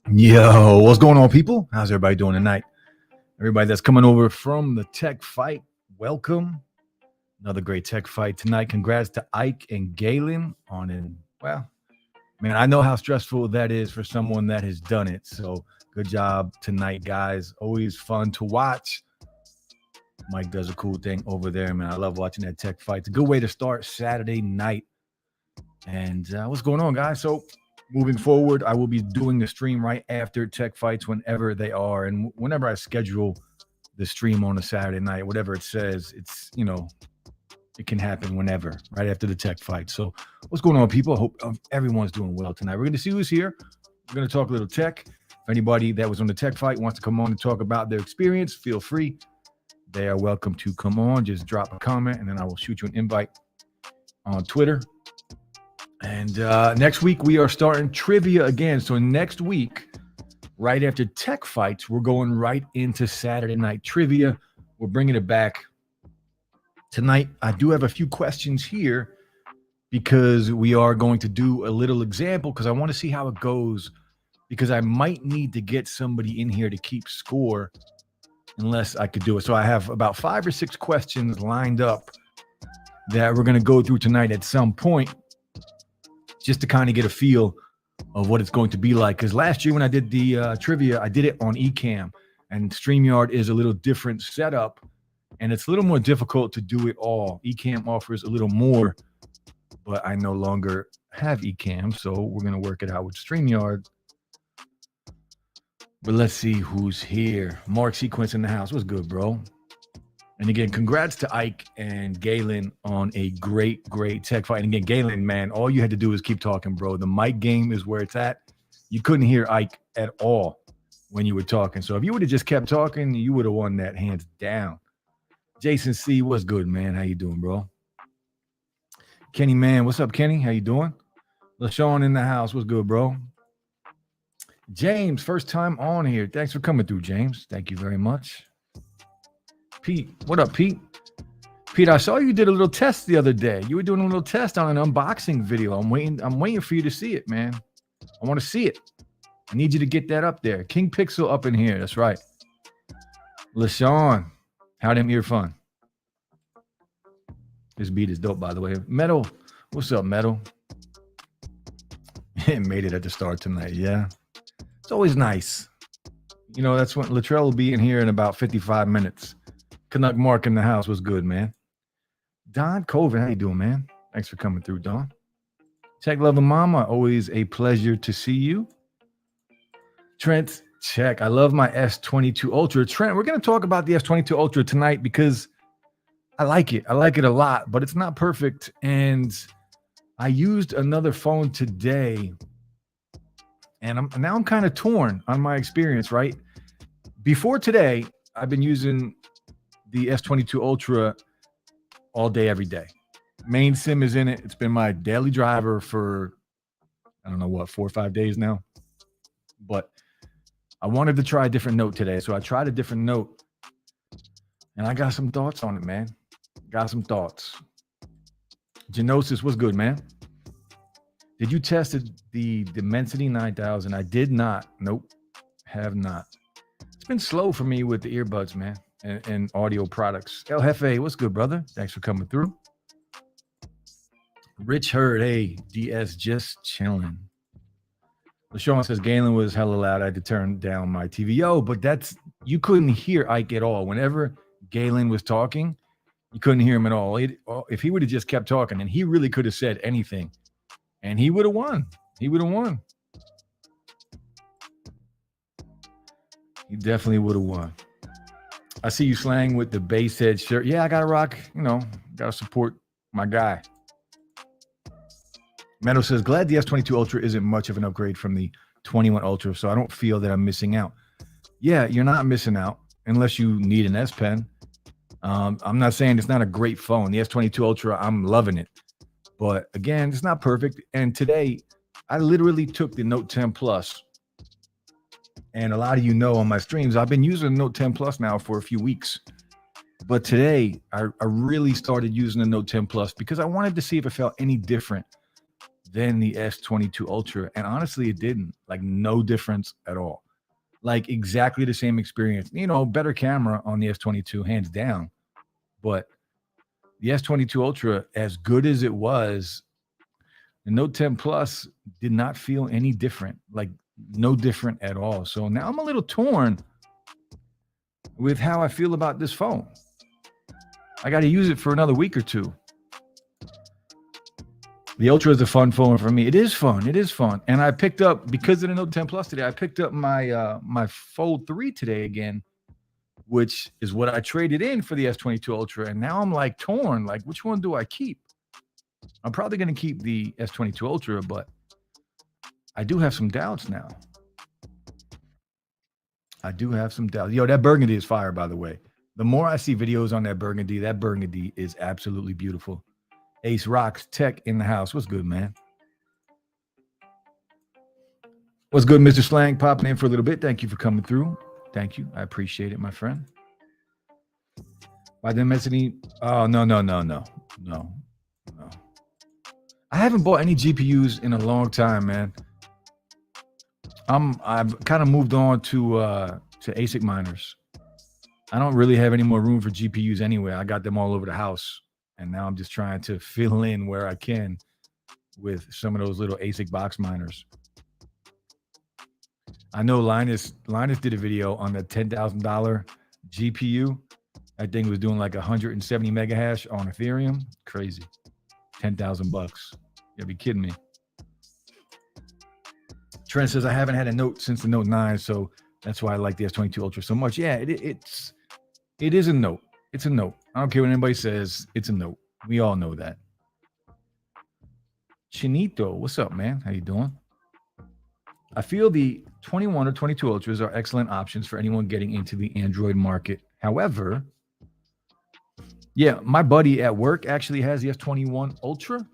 Yo, what's going on, people? How's everybody doing tonight? Everybody that's coming over from the tech fight, welcome. Another great tech fight tonight. Congrats to Ike and Galen on it. Well, man, I know how stressful that is for someone that has done it. So good job tonight, guys. Always fun to watch. Mike does a cool thing over there, man. I love watching that tech fight. It's a good way to start Saturday night. And what's going on, guys? So moving forward, I will be doing the stream right after tech fights whenever they are. And whenever I schedule the stream on a Saturday night, whatever it says, it's, it can happen whenever, right after the tech fight. So what's going on, people? I hope everyone's doing well tonight. We're going to see who's here. We're going to talk a little tech. If anybody that was on the tech fight wants to come on and talk about their experience, feel free. They are welcome to come on. Just drop a comment, and then I will shoot you an invite on Twitter. And next week, we are starting trivia again. So next week, right after tech fights, we're going right into Saturday night trivia. We're bringing it back. Tonight, I do have a few questions here because we are going to do a little example because I want to see how it goes because I might need to get somebody in here to keep score unless I could do it. So I have about 5 or 6 questions lined up that we're going to go through tonight at some point, just to kind of get a feel of what it's going to be like. Because last year when I did the trivia, I did it on Ecamm, and StreamYard is a little different setup, and it's a little more difficult to do it all. Ecamm offers a little more, but I no longer have Ecamm, so we're going to work it out with StreamYard. But let's see who's here. Mark Sequence in the house. What's good, bro? And again, congrats to Ike and Galen on a great tech fight. And again, Galen, man, all you had to do is keep talking, bro. The mic game is where it's at. You couldn't hear Ike at all when you were talking. So if you would have just kept talking, you would have won that hands down. Jason C, what's good, man? How you doing, bro? Kenny, man, what's up, Kenny? How you doing? LaShawn in the house. What's good, bro? James, first time on here. Thanks for coming through, James. Thank you very much. Pete, what up, Pete? Pete, I saw you did a little test the other day. You were doing a little test on an unboxing video. I'm waiting for you to see it, man. I want to see it. I need you to get that up there. King Pixel up in here. That's right. LaShawn, how them ear fun? This beat is dope, by the way. Metal, what's up, Metal? It made it at the start tonight, yeah. It's always nice. That's when Latrell will be in here in about 55 minutes. Canuck Mark in the house. Was good, man. Don Coven, how you doing, man? Thanks for coming through, Don. Check Love and Mama, always a pleasure to see you. Trent, check. I love my S22 Ultra. Trent, we're going to talk about the S22 Ultra tonight because I like it. I like it a lot, but it's not perfect. And I used another phone today, and I'm kind of torn on my experience, right? Before today, I've been using the S22 Ultra all day, every day. Main SIM is in it. It's been my daily driver for, 4 or 5 days now. But I wanted to try a different note today. So I tried a different note. And I got some thoughts on it, man. Got some thoughts. Genosis, what's good, man? Did you test the Dimensity 9000? I did not. Nope. Have not. It's been slow for me with the earbuds, man. And audio products. El Jefe, what's good, brother? Thanks for coming through. Rich Hurd, hey, DS just chilling. LaShawn says Galen was hella loud. I had to turn down my TVO, but you couldn't hear Ike at all. Whenever Galen was talking, you couldn't hear him at all. If he would have just kept talking, and he really could have said anything, and he would have won. He would have won. He definitely would have won. I see you slang with the base head shirt. Yeah, I got to rock, got to support my guy. Meadow says, glad the S22 Ultra isn't much of an upgrade from the 21 Ultra, so I don't feel that I'm missing out. Yeah, you're not missing out unless you need an S Pen. I'm not saying it's not a great phone. The S22 Ultra, I'm loving it. But again, it's not perfect. And today, I literally took the Note 10 Plus And a lot of you know on my streams, I've been using the Note 10 Plus now for a few weeks. But today, I really started using the Note 10 Plus because I wanted to see if it felt any different than the S22 Ultra. And honestly, it didn't. Like, no difference at all. Like, exactly the same experience. You know, better camera on the S22, hands down. But the S22 Ultra, as good as it was, the Note 10 Plus did not feel any different. Like, no different at all. So now I'm a little torn with how I feel about this phone. I got to use it for another week or two. The Ultra is a fun phone for me. It is fun. It is fun. And I picked up, because of the Note 10 Plus today, I picked up my Fold 3 today again, which is what I traded in for the S22 Ultra. And now I'm like torn. Like, which one do I keep? I'm probably going to keep the S22 Ultra, but I do have some doubts now. Yo, that burgundy is fire, by the way. The more I see videos on that burgundy is absolutely beautiful. Ace Rocks Tech in the house. What's good, man? What's good, Mr. Slang? Popping in for a little bit. Thank you for coming through. Thank you. I appreciate it, my friend. By then, Messini. Oh, no. I haven't bought any GPUs in a long time, man. I've kind of moved on to ASIC miners. I don't really have any more room for GPUs anyway. I got them all over the house, and now I'm just trying to fill in where I can with some of those little ASIC box miners. I know Linus did a video on the $10,000 GPU. That thing was doing like 170 mega hash on Ethereum. Crazy. $10,000. You'll be kidding me. Trent says, I haven't had a Note since the Note 9, so that's why I like the S22 Ultra so much. Yeah, it is a Note. It's a Note. I don't care what anybody says. It's a Note. We all know that. Chinito, what's up, man? How you doing? I feel the 21 or 22 Ultras are excellent options for anyone getting into the Android market. However, yeah, my buddy at work actually has the S21 Ultra,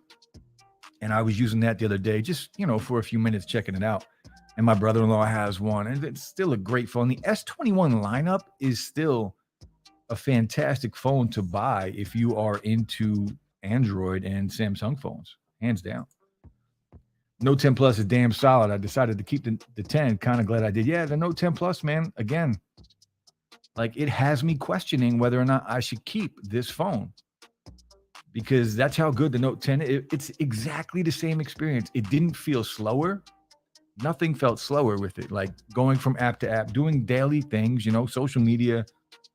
and I was using that the other day, just, for a few minutes checking it out. And my brother-in-law has one, and it's still a great phone. The S21 lineup is still a fantastic phone to buy if you are into Android and Samsung phones, hands down. Note 10 Plus is damn solid. I decided to keep the 10. Kind of glad I did. Yeah, the Note 10 Plus, man, again, like, it has me questioning whether or not I should keep this phone, because that's how good the Note 10 is. It's exactly the same experience. It didn't feel slower. Nothing felt slower with it. Like, going from app to app, doing daily things, social media,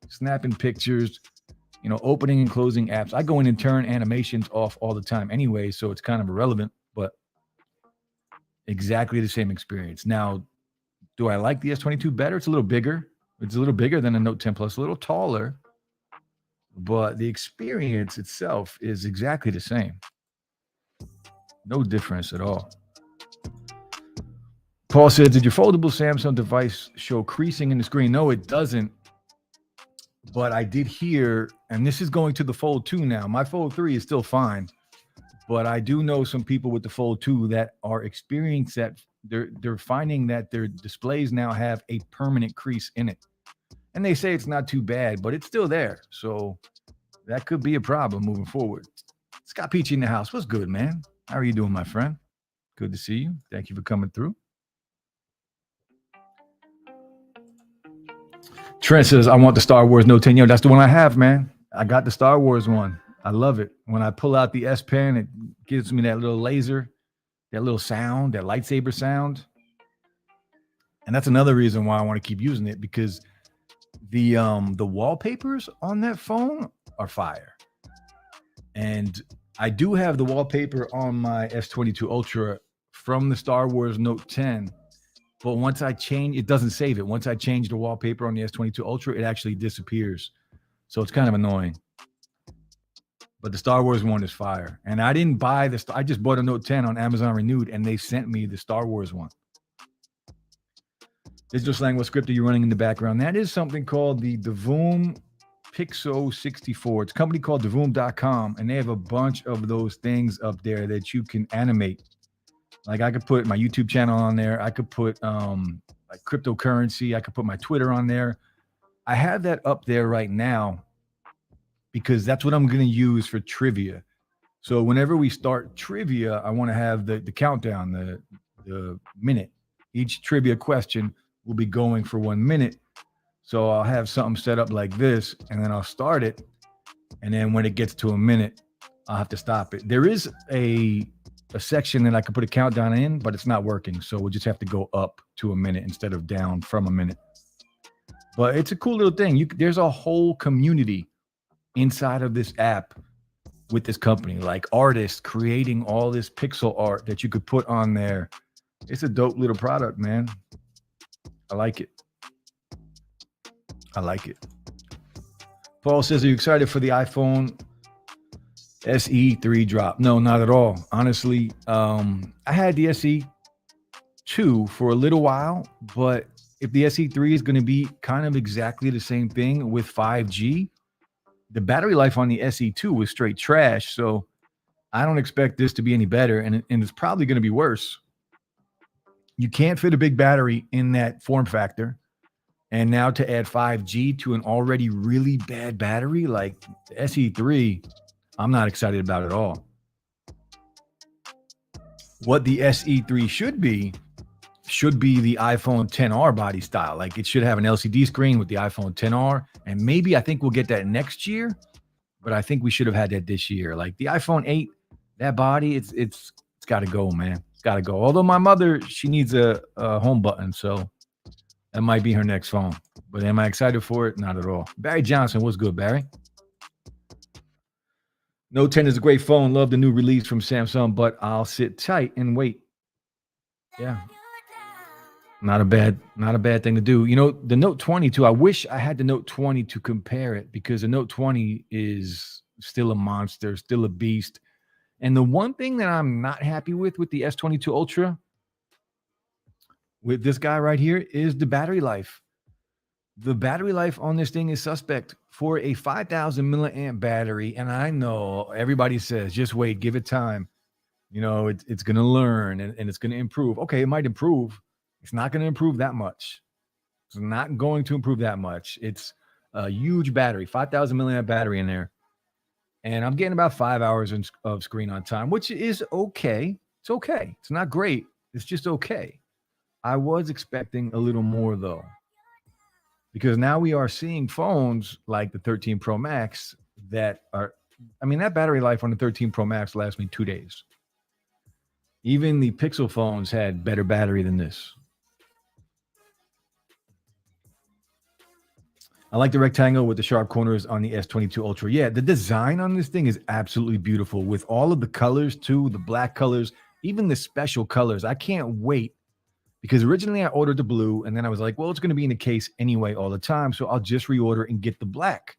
snapping pictures, opening and closing apps. I go in and turn animations off all the time anyway, so it's kind of irrelevant, but exactly the same experience. Now, do I like the S22 better? It's a little bigger. It's a little bigger than the Note 10 Plus, a little taller, but the experience itself is exactly the same. No difference at all. Paul said, did your foldable Samsung device show creasing in the screen? No, it doesn't. But I did hear, and this is going to the Fold 2 now. My Fold 3 is still fine, but I do know some people with the Fold 2 that are experiencing that. They're finding that their displays now have a permanent crease in it. And they say it's not too bad, but it's still there. So that could be a problem moving forward. Scott Peachy in the house. What's good, man? How are you doing, my friend? Good to see you. Thank you for coming through. Trent says, I want the Star Wars Note 10. Yo, that's the one I have, man. I got the Star Wars one. I love it. When I pull out the S Pen, it gives me that little laser, that little sound, that lightsaber sound. And that's another reason why I want to keep using it, because the wallpapers on that phone are fire. And I do have the wallpaper on my S22 Ultra from the Star Wars Note 10. But once I change, it doesn't save it. Once I change the wallpaper on the S22 Ultra, it actually disappears. So it's kind of annoying. But the Star Wars one is fire. And I didn't buy this. I just bought a Note 10 on Amazon Renewed, and they sent me the Star Wars one. Digital Slang, what script are you running in the background? That is something called the Devoom Pixo 64. It's a company called Devoom.com, and they have a bunch of those things up there that you can animate. Like, I could put my YouTube channel on there. I could put like cryptocurrency. I could put my Twitter on there. I have that up there right now because that's what I'm going to use for trivia. So whenever we start trivia, I want to have the countdown, the minute. Each trivia question will be going for 1 minute. So I'll have something set up like this, and then I'll start it. And then when it gets to a minute, I'll have to stop it. There is a section that I could put a countdown in, but it's not working. So we'll just have to go up to a minute instead of down from a minute. But it's a cool little thing. There's a whole community inside of this app with this company, like artists creating all this pixel art that you could put on there. It's a dope little product, man. I like it. I like it. Paul says, are you excited for the iPhone SE3 drop? No, not at all. Honestly, I had the SE2 for a little while, but if the SE3 is going to be kind of exactly the same thing with 5G, the battery life on the SE2 was straight trash. So I don't expect this to be any better, and it's probably going to be worse. You can't fit a big battery in that form factor. And now to add 5G to an already really bad battery like the SE3, I'm not excited about at all. What the SE3 should be the iPhone XR body style. Like it should have an LCD screen with the iPhone XR. And maybe I think we'll get that next year, but I think we should have had that this year. Like the iPhone 8, that body, it's got to go, man. It's got to go. Although my mother, she needs a home button, so that might be her next phone. But am I excited for it? Not at all. Barry Johnson, what's good, Barry? Note 10 is a great phone. Love the new release from Samsung, but I'll sit tight and wait. Yeah. Not a bad thing to do. You know, the Note 20 too, I wish I had the Note 20 to compare it because the Note 20 is still a monster, still a beast. And the one thing that I'm not happy with the S22 Ultra, with this guy right here, is the battery life. The battery life on this thing is suspect for a 5,000 milliamp battery. And I know everybody says, just wait, give it time. You know, it's going to learn and it's going to improve. Okay, it might improve. It's not going to improve that much. It's not going to improve that much. It's a huge battery, 5,000 milliamp battery in there. And I'm getting about 5 hours of screen on time, which is okay. It's okay. It's not great. It's just okay. I was expecting a little more, though, because now we are seeing phones like the 13 Pro Max that are, I mean, that battery life on the 13 Pro Max lasts me 2 days. Even the Pixel phones had better battery than this. I like the rectangle with the sharp corners on the S22 Ultra. Yeah, the design on this thing is absolutely beautiful with all of the colors too, the black colors, even the special colors. I can't wait because originally I ordered the blue and then I was like, well, it's going to be in the case anyway all the time, so I'll just reorder and get the black.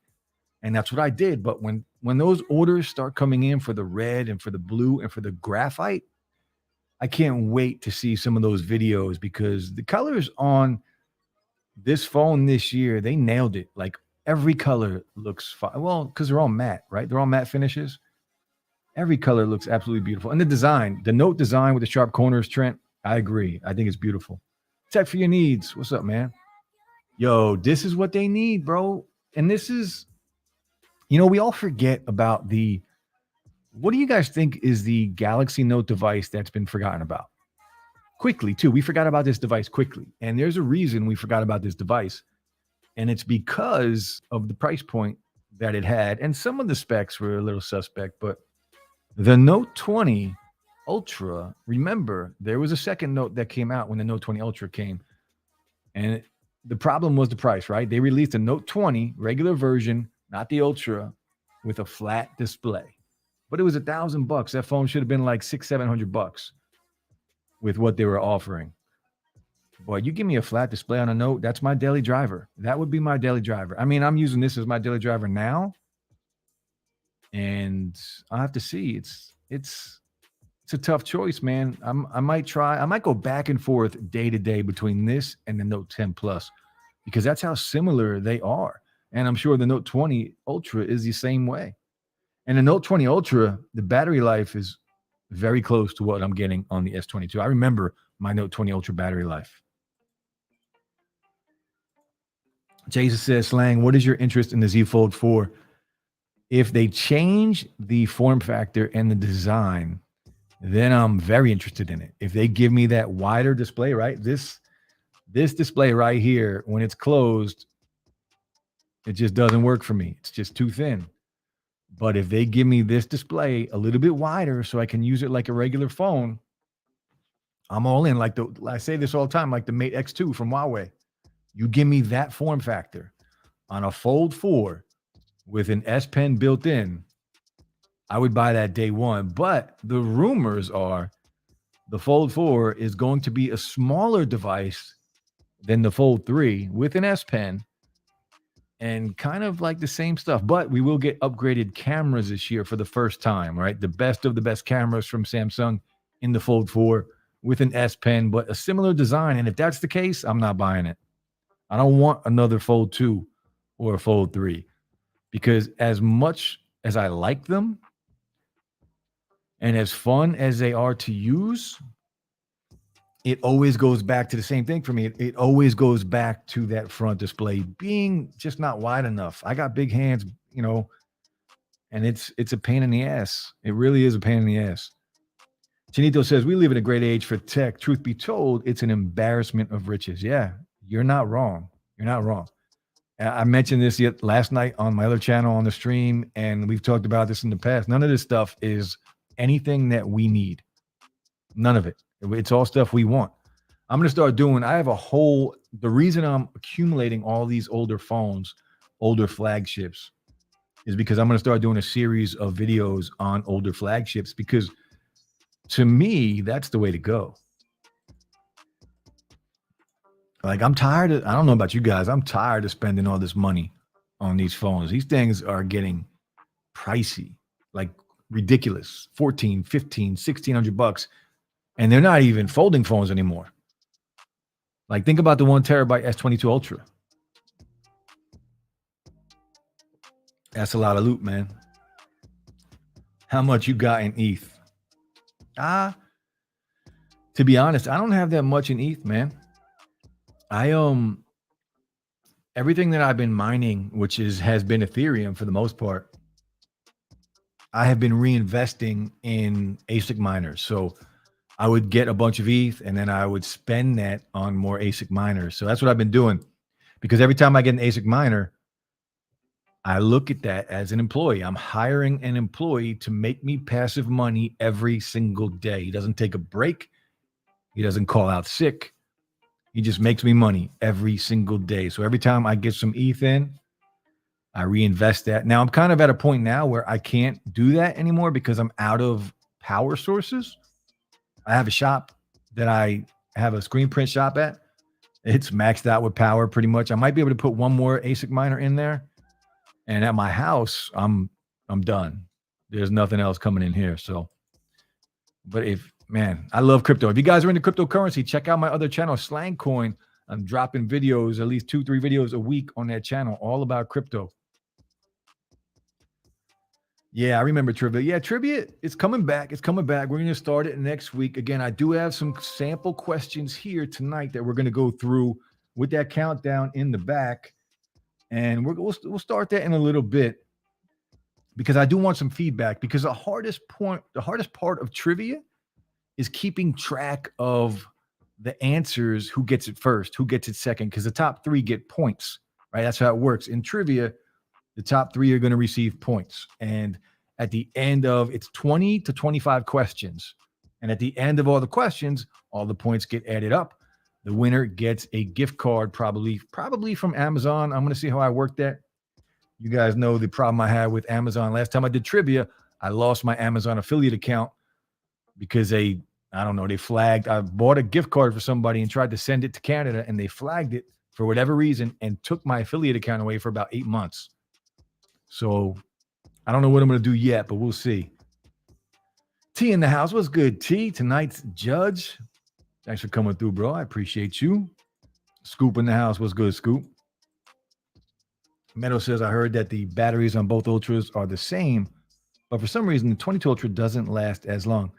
And that's what I did. But when those orders start coming in for the red and for the blue and for the graphite, I can't wait to see some of those videos because the colors on this phone this year, they nailed it. Like every color looks fine. Well, because they're all matte, right? They're all matte finishes. Every color looks absolutely beautiful. And the design, the Note design with the sharp corners, Trent, I agree. I think it's beautiful. Tech for your needs. What's up, man? Yo, this is what they need, bro. And this is, you know, we all forget about what do you guys think is the Galaxy Note device that's been forgotten about? Quickly, too. We forgot about this device quickly. And there's a reason we forgot about this device. And it's because of the price point that it had. And some of the specs were a little suspect. But the Note 20 Ultra, remember, there was a second Note that came out when the Note 20 Ultra came. And the problem was the price, right? They released a Note 20 regular version, not the Ultra, with a flat display. But it was $1,000. That phone should have been like $600-700 with what they were offering. Boy, you give me a flat display on a Note, that's my daily driver. That would be my daily driver. I mean, I'm using this as my daily driver now, and I'll have to see. It's a tough choice, man. I might go back and forth day to day between this and the Note 10 Plus because that's how similar they are. And I'm sure the Note 20 Ultra is the same way. And the Note 20 Ultra, the battery life is very close to what I'm getting on the S22. I remember my Note 20 Ultra battery life. Jason says, Slang, what is your interest in the Z Fold 4? If they change the form factor and the design, then I'm very interested in it. If they give me that wider display, right? This display right here, when it's closed, it just doesn't work for me. It's just too thin. But if they give me this display a little bit wider so I can use it like a regular phone, I'm all in. I say this all the time, like the Mate X2 from Huawei. You give me that form factor on a Fold 4 with an S Pen built in, I would buy that day one. But the rumors are the Fold 4 is going to be a smaller device than the Fold 3 with an S Pen and kind of like the same stuff. But we will get upgraded cameras this year for the first time, right? The best of the best cameras from Samsung in the Fold 4 with an S Pen, but a similar design. And if that's the case, I'm not buying it. I don't want another Fold 2 or a Fold 3 because as much as I like them and as fun as they are to use, it always goes back to the same thing for me. It always goes back to that front display being just not wide enough. I got big hands, and it's a pain in the ass. It really is a pain in the ass. Chinito says, we live in a great age for tech. Truth be told, it's an embarrassment of riches. Yeah, you're not wrong. You're not wrong. I mentioned this last night on my other channel on the stream, and we've talked about this in the past. None of this stuff is anything that we need. None of it. It's all stuff we want. I'm going to start doing, the reason I'm accumulating all these older phones, older flagships, is because I'm going to start doing a series of videos on older flagships because to me, that's the way to go. Like I don't know about you guys, I'm tired of spending all this money on these phones. These things are getting pricey, like ridiculous, 14, 15, 1600 bucks. And they're not even folding phones anymore. Like think about the 1 terabyte S22 Ultra. That's a lot of loot, man. How much you got in ETH? To be honest, I don't have that much in ETH, man. Everything that I've been mining, which has been Ethereum for the most part, I have been reinvesting in ASIC miners. So I would get a bunch of ETH and then I would spend that on more ASIC miners. So that's what I've been doing because every time I get an ASIC miner, I look at that as an employee. I'm hiring an employee to make me passive money every single day. He doesn't take a break. He doesn't call out sick. He just makes me money every single day. So every time I get some ETH in, I reinvest that. Now I'm kind of at a point now where I can't do that anymore because I'm out of power sources. I have a shop that I have a screen print shop at. It's maxed out with power pretty much. I might be able to put one more ASIC miner in there. And at my house, I'm done. There's nothing else coming in here. So, but I love crypto. If you guys are into cryptocurrency, check out my other channel, Slang Coin. I'm dropping videos, at least 2-3 videos a week on that channel, all about crypto. Yeah, I remember Trivia. Yeah, Trivia, it's coming back. It's coming back. We're going to start it next week. Again, I do have some sample questions here tonight that we're going to go through with that countdown in the back. And we'll start that in a little bit because I do want some feedback because the hardest part of trivia is keeping track of the answers, who gets it first, who gets it second, because the top 3 get points, right? That's how it works. In trivia, the top 3 are going to receive points. And at the end of, it's 20 to 25 questions. And at the end of all the questions, all the points get added up. The winner gets a gift card, probably from Amazon. I'm going to see how I work that. You guys know the problem I had with Amazon. Last time I did trivia, I lost my Amazon affiliate account because they flagged. I bought a gift card for somebody and tried to send it to Canada, and they flagged it for whatever reason and took my affiliate account away for about 8 months. So I don't know what I'm going to do yet, but we'll see. T in the house. What's good, T? Tonight's judge. Thanks for coming through, bro. I appreciate you. Scoop in the house. What's good, Scoop? Meadow says, I heard that the batteries on both Ultras are the same, but for some reason, the 22 Ultra doesn't last as long.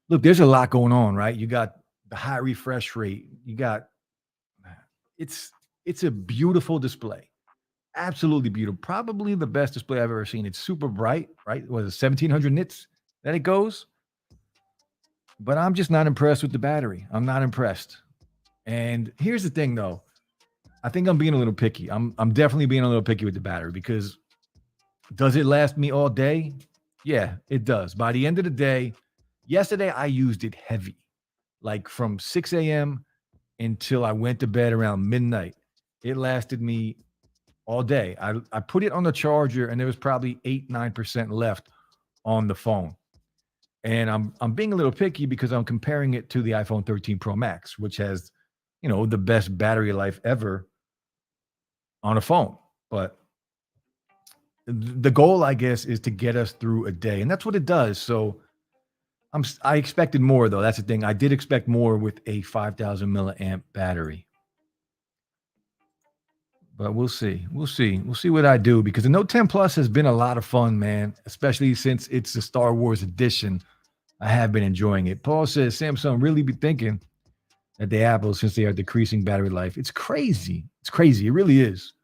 Look, there's a lot going on, right? You got the high refresh rate. You got, it's a beautiful display. absolutely beautiful. Probably the best display I've ever seen. It's super bright, right? Was it 1700 nits that it goes? But I'm just not impressed with the battery. I'm not impressed. And here's the thing, though. I think I'm being a little picky. I'm definitely being a little picky with the battery because does it last me all day? Yeah, it does. By the end of the day, yesterday I used it heavy, like from 6 a.m. until I went to bed around midnight. It lasted me all day. I put it on the charger and there was probably 8-9% left on the phone. And I'm being a little picky because I'm comparing it to the iPhone 13 Pro Max, which has, the best battery life ever on a phone. But the goal, I guess, is to get us through a day, and that's what it does. So I expected more, though. That's the thing. I did expect more with a 5,000 milliamp battery, but we'll see. We'll see. We'll see what I do because the Note 10 Plus has been a lot of fun, man. Especially since it's the Star Wars edition. I have been enjoying it. Paul says Samsung really be thinking that the Apple, since they are decreasing battery life, it's crazy. It's crazy. It really is.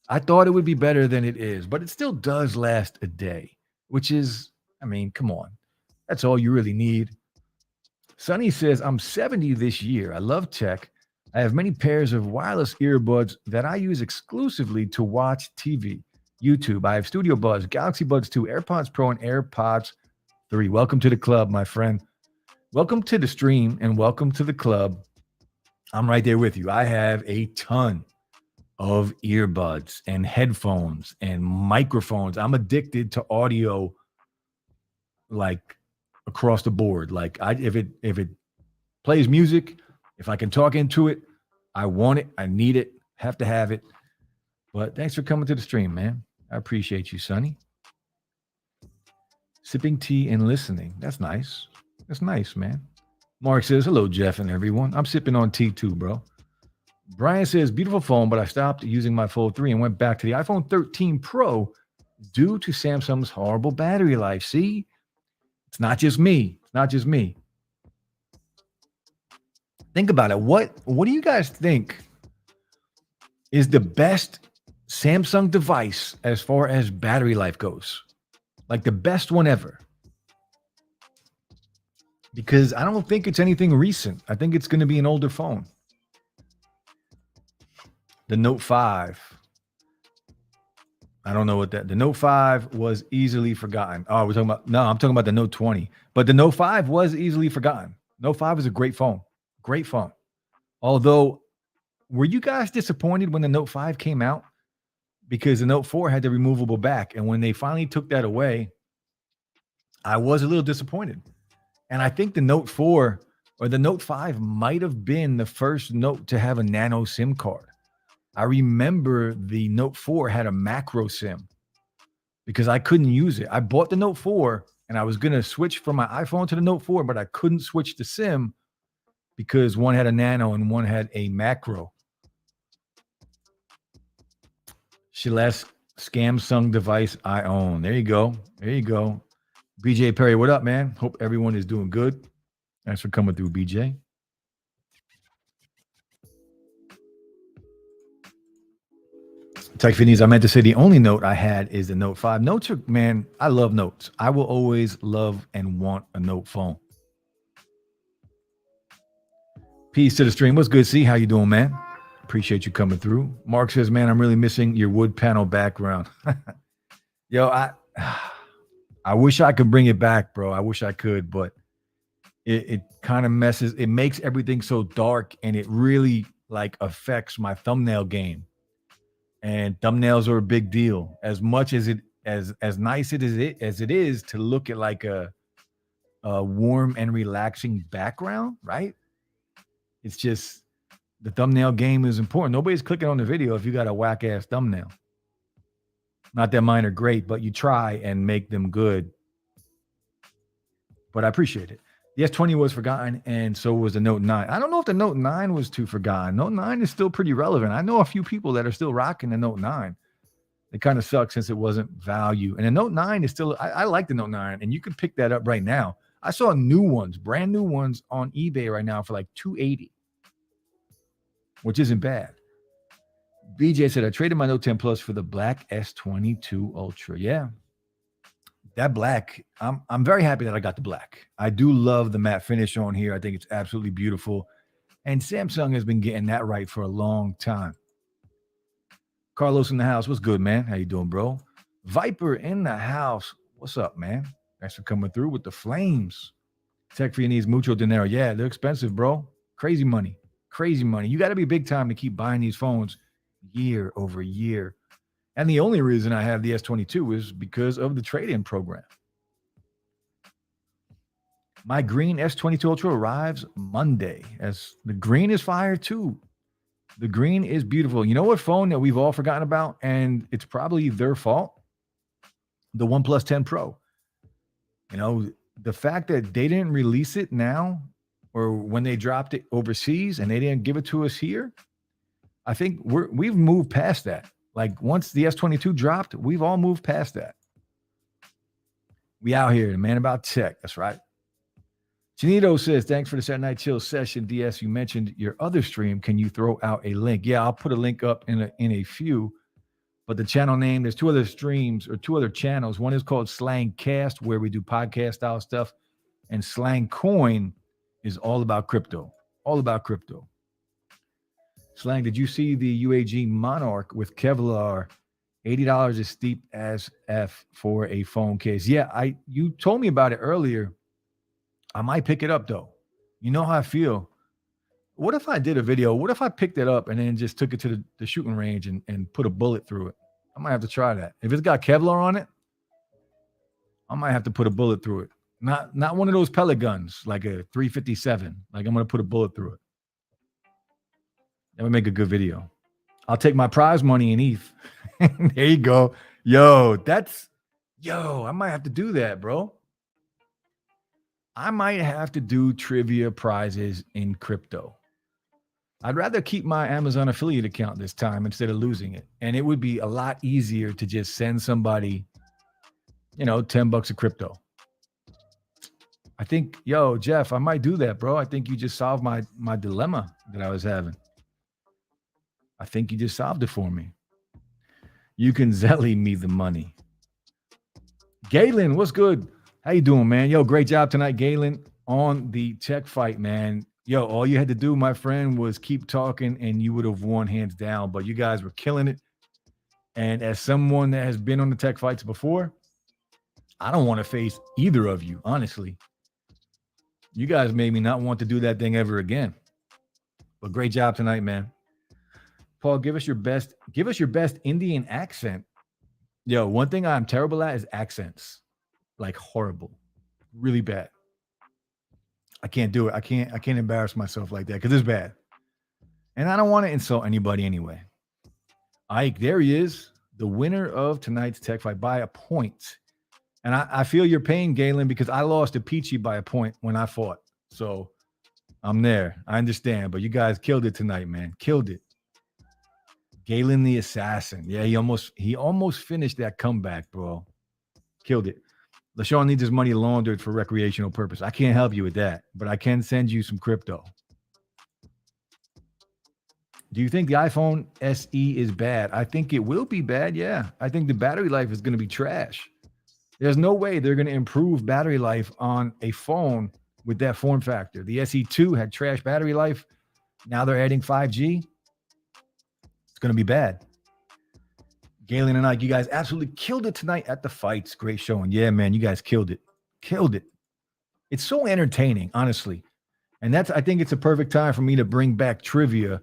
I thought it would be better than it is, but it still does last a day, which is, I mean, come on. That's all you really need. Sonny says, I'm 70 this year. I love tech. I have many pairs of wireless earbuds that I use exclusively to watch TV, YouTube. I have Studio Buds, Galaxy Buds 2, AirPods Pro, and AirPods 3. Welcome to the club, my friend. Welcome to the stream and welcome to the club. I'm right there with you. I have a ton of earbuds and headphones and microphones. I'm addicted to audio, like across the board. Like if it plays music, if I can talk into it, I want it. I need it. Have to have it. But thanks for coming to the stream, man. I appreciate you, Sonny. Sipping tea and listening. That's nice. That's nice, man. Mark says, hello, Jeff and everyone. I'm sipping on tea too, bro. Brian says, beautiful phone, but I stopped using my Fold 3 and went back to the iPhone 13 Pro due to Samsung's horrible battery life. See, it's not just me. It's not just me. Think about it. What do you guys think is the best Samsung device as far as battery life goes? Like the best one ever? Because I don't think it's anything recent. I think it's going to be an older phone. The Note 5. I don't know what that. The Note 5 was easily forgotten. Oh, I'm talking about the Note 20. But the Note 5 was easily forgotten. Note 5 is a great phone. Great phone. Although, were you guys disappointed when the Note 5 came out? Because the Note 4 had the removable back. And when they finally took that away, I was a little disappointed. And I think the Note 4 or the Note 5 might have been the first Note to have a nano SIM card. I remember the Note 4 had a macro SIM because I couldn't use it. I bought the Note 4 and I was going to switch from my iPhone to the Note 4, but I couldn't switch the SIM because one had a nano and one had a macro. Last Samsung device I own. There you go. There you go. BJ Perry, what up, man? Hope everyone is doing good. Thanks for coming through, BJ. Tech Finis, I meant to say the only Note I had is the Note 5. Notes are, man, I love Notes. I will always love and want a Note phone. Peace to the stream. What's good, C? How you doing, man? Appreciate you coming through. Mark says, man, I'm really missing your wood panel background. Yo, I wish I could bring it back, bro. I wish I could, but it kind of messes. It makes everything so dark, and it really like affects my thumbnail game. And thumbnails are a big deal. As much as as nice as it is to look at like a warm and relaxing background, right? It's just the thumbnail game is important. Nobody's clicking on the video if you got a whack ass thumbnail. Not that mine are great, but you try and make them good. But I appreciate it. The S20 was forgotten, and so was the Note 9. I don't know if the Note 9 was too forgotten. Note 9 is still pretty relevant. I know a few people that are still rocking the Note 9. It kind of sucks since it wasn't value. And the Note 9 is still, I like the Note 9, and you can pick that up right now. I saw new ones, brand new ones on eBay right now for like $280, which isn't bad. BJ said, I traded my Note 10 Plus for the black S22 Ultra. Yeah, that black, I'm very happy that I got the black. I do love the matte finish on here. I think it's absolutely beautiful. And Samsung has been getting that right for a long time. Carlos in the house. What's good, man? How you doing, bro? Viper in the house. What's up, man? Thanks for coming through with the flames. Tech for your needs, mucho dinero. Yeah, they're expensive, bro. Crazy money. Crazy money. You got to be big time to keep buying these phones year over year. And the only reason I have the S22 is because of the trade-in program. My green S22 Ultra arrives Monday. As the green is fire too. The green is beautiful. You know what phone that we've all forgotten about, and it's probably their fault? The OnePlus 10 Pro. You know, the fact that they didn't release it now, or when they dropped it overseas and they didn't give it to us here, I think we've moved past that. Like once the S22 dropped, we've all moved past that. We out here, man, about tech. That's right. Janito says, thanks for the Saturday Night Chill session. DS, you mentioned your other stream. Can you throw out a link? Yeah, I'll put a link up in a few. But the channel name, there's two other streams or two other channels. One is called Slang Cast, where we do podcast style stuff. And Slang Coin is all about crypto. All about crypto. Slang, did you see the UAG Monarch with Kevlar? $80 is steep as F for a phone case. Yeah, you told me about it earlier. I might pick it up though. You know how I feel. What if I did a video? What if I picked it up and then just took it to the shooting range and put a bullet through it? I might have to try that. If it's got Kevlar on it, I might have to put a bullet through it. Not one of those pellet guns, like a 357. Like I'm going to put a bullet through it. That would make a good video. I'll take my prize money in ETH. There you go. Yo, I might have to do that, bro. I might have to do trivia prizes in crypto. I'd rather keep my Amazon affiliate account this time instead of losing it. And it would be a lot easier to just send somebody, $10 of crypto. I think, Jeff, I might do that, bro. I think you just solved my dilemma that I was having. I think you just solved it for me. You can Zelly me the money. Galen, what's good? How you doing, man? Yo, great job tonight, Galen, on the tech fight, man. Yo, all you had to do, my friend, was keep talking and you would have won hands down. But you guys were killing it. And as someone that has been on the tech fights before, I don't want to face either of you, honestly. You guys made me not want to do that thing ever again. But great job tonight, man. Paul, give us your best Indian accent. Yo, one thing I'm terrible at is accents. Like horrible, really bad. I can't do it. I can't embarrass myself like that because it's bad. And I don't want to insult anybody anyway. Ike, there he is, the winner of tonight's tech fight by a point. And I feel your pain, Galen, because I lost to Peachy by a point when I fought. So I'm there. I understand. But you guys killed it tonight, man. Killed it. Galen the assassin. Yeah, he almost finished that comeback, bro. Killed it. LaShawn needs his money laundered for recreational purpose. I can't help you with that, but I can send you some crypto. Do you think the iPhone SE is bad? I think it will be bad, yeah. I think the battery life is going to be trash. There's no way they're going to improve battery life on a phone with that form factor. The SE2 had trash battery life. Now they're adding 5G. It's going to be bad. Galen and Ike, you guys absolutely killed it tonight at the fights. Great showing. Yeah, man, you guys killed it. Killed it. It's so entertaining, honestly. And I think it's a perfect time for me to bring back trivia.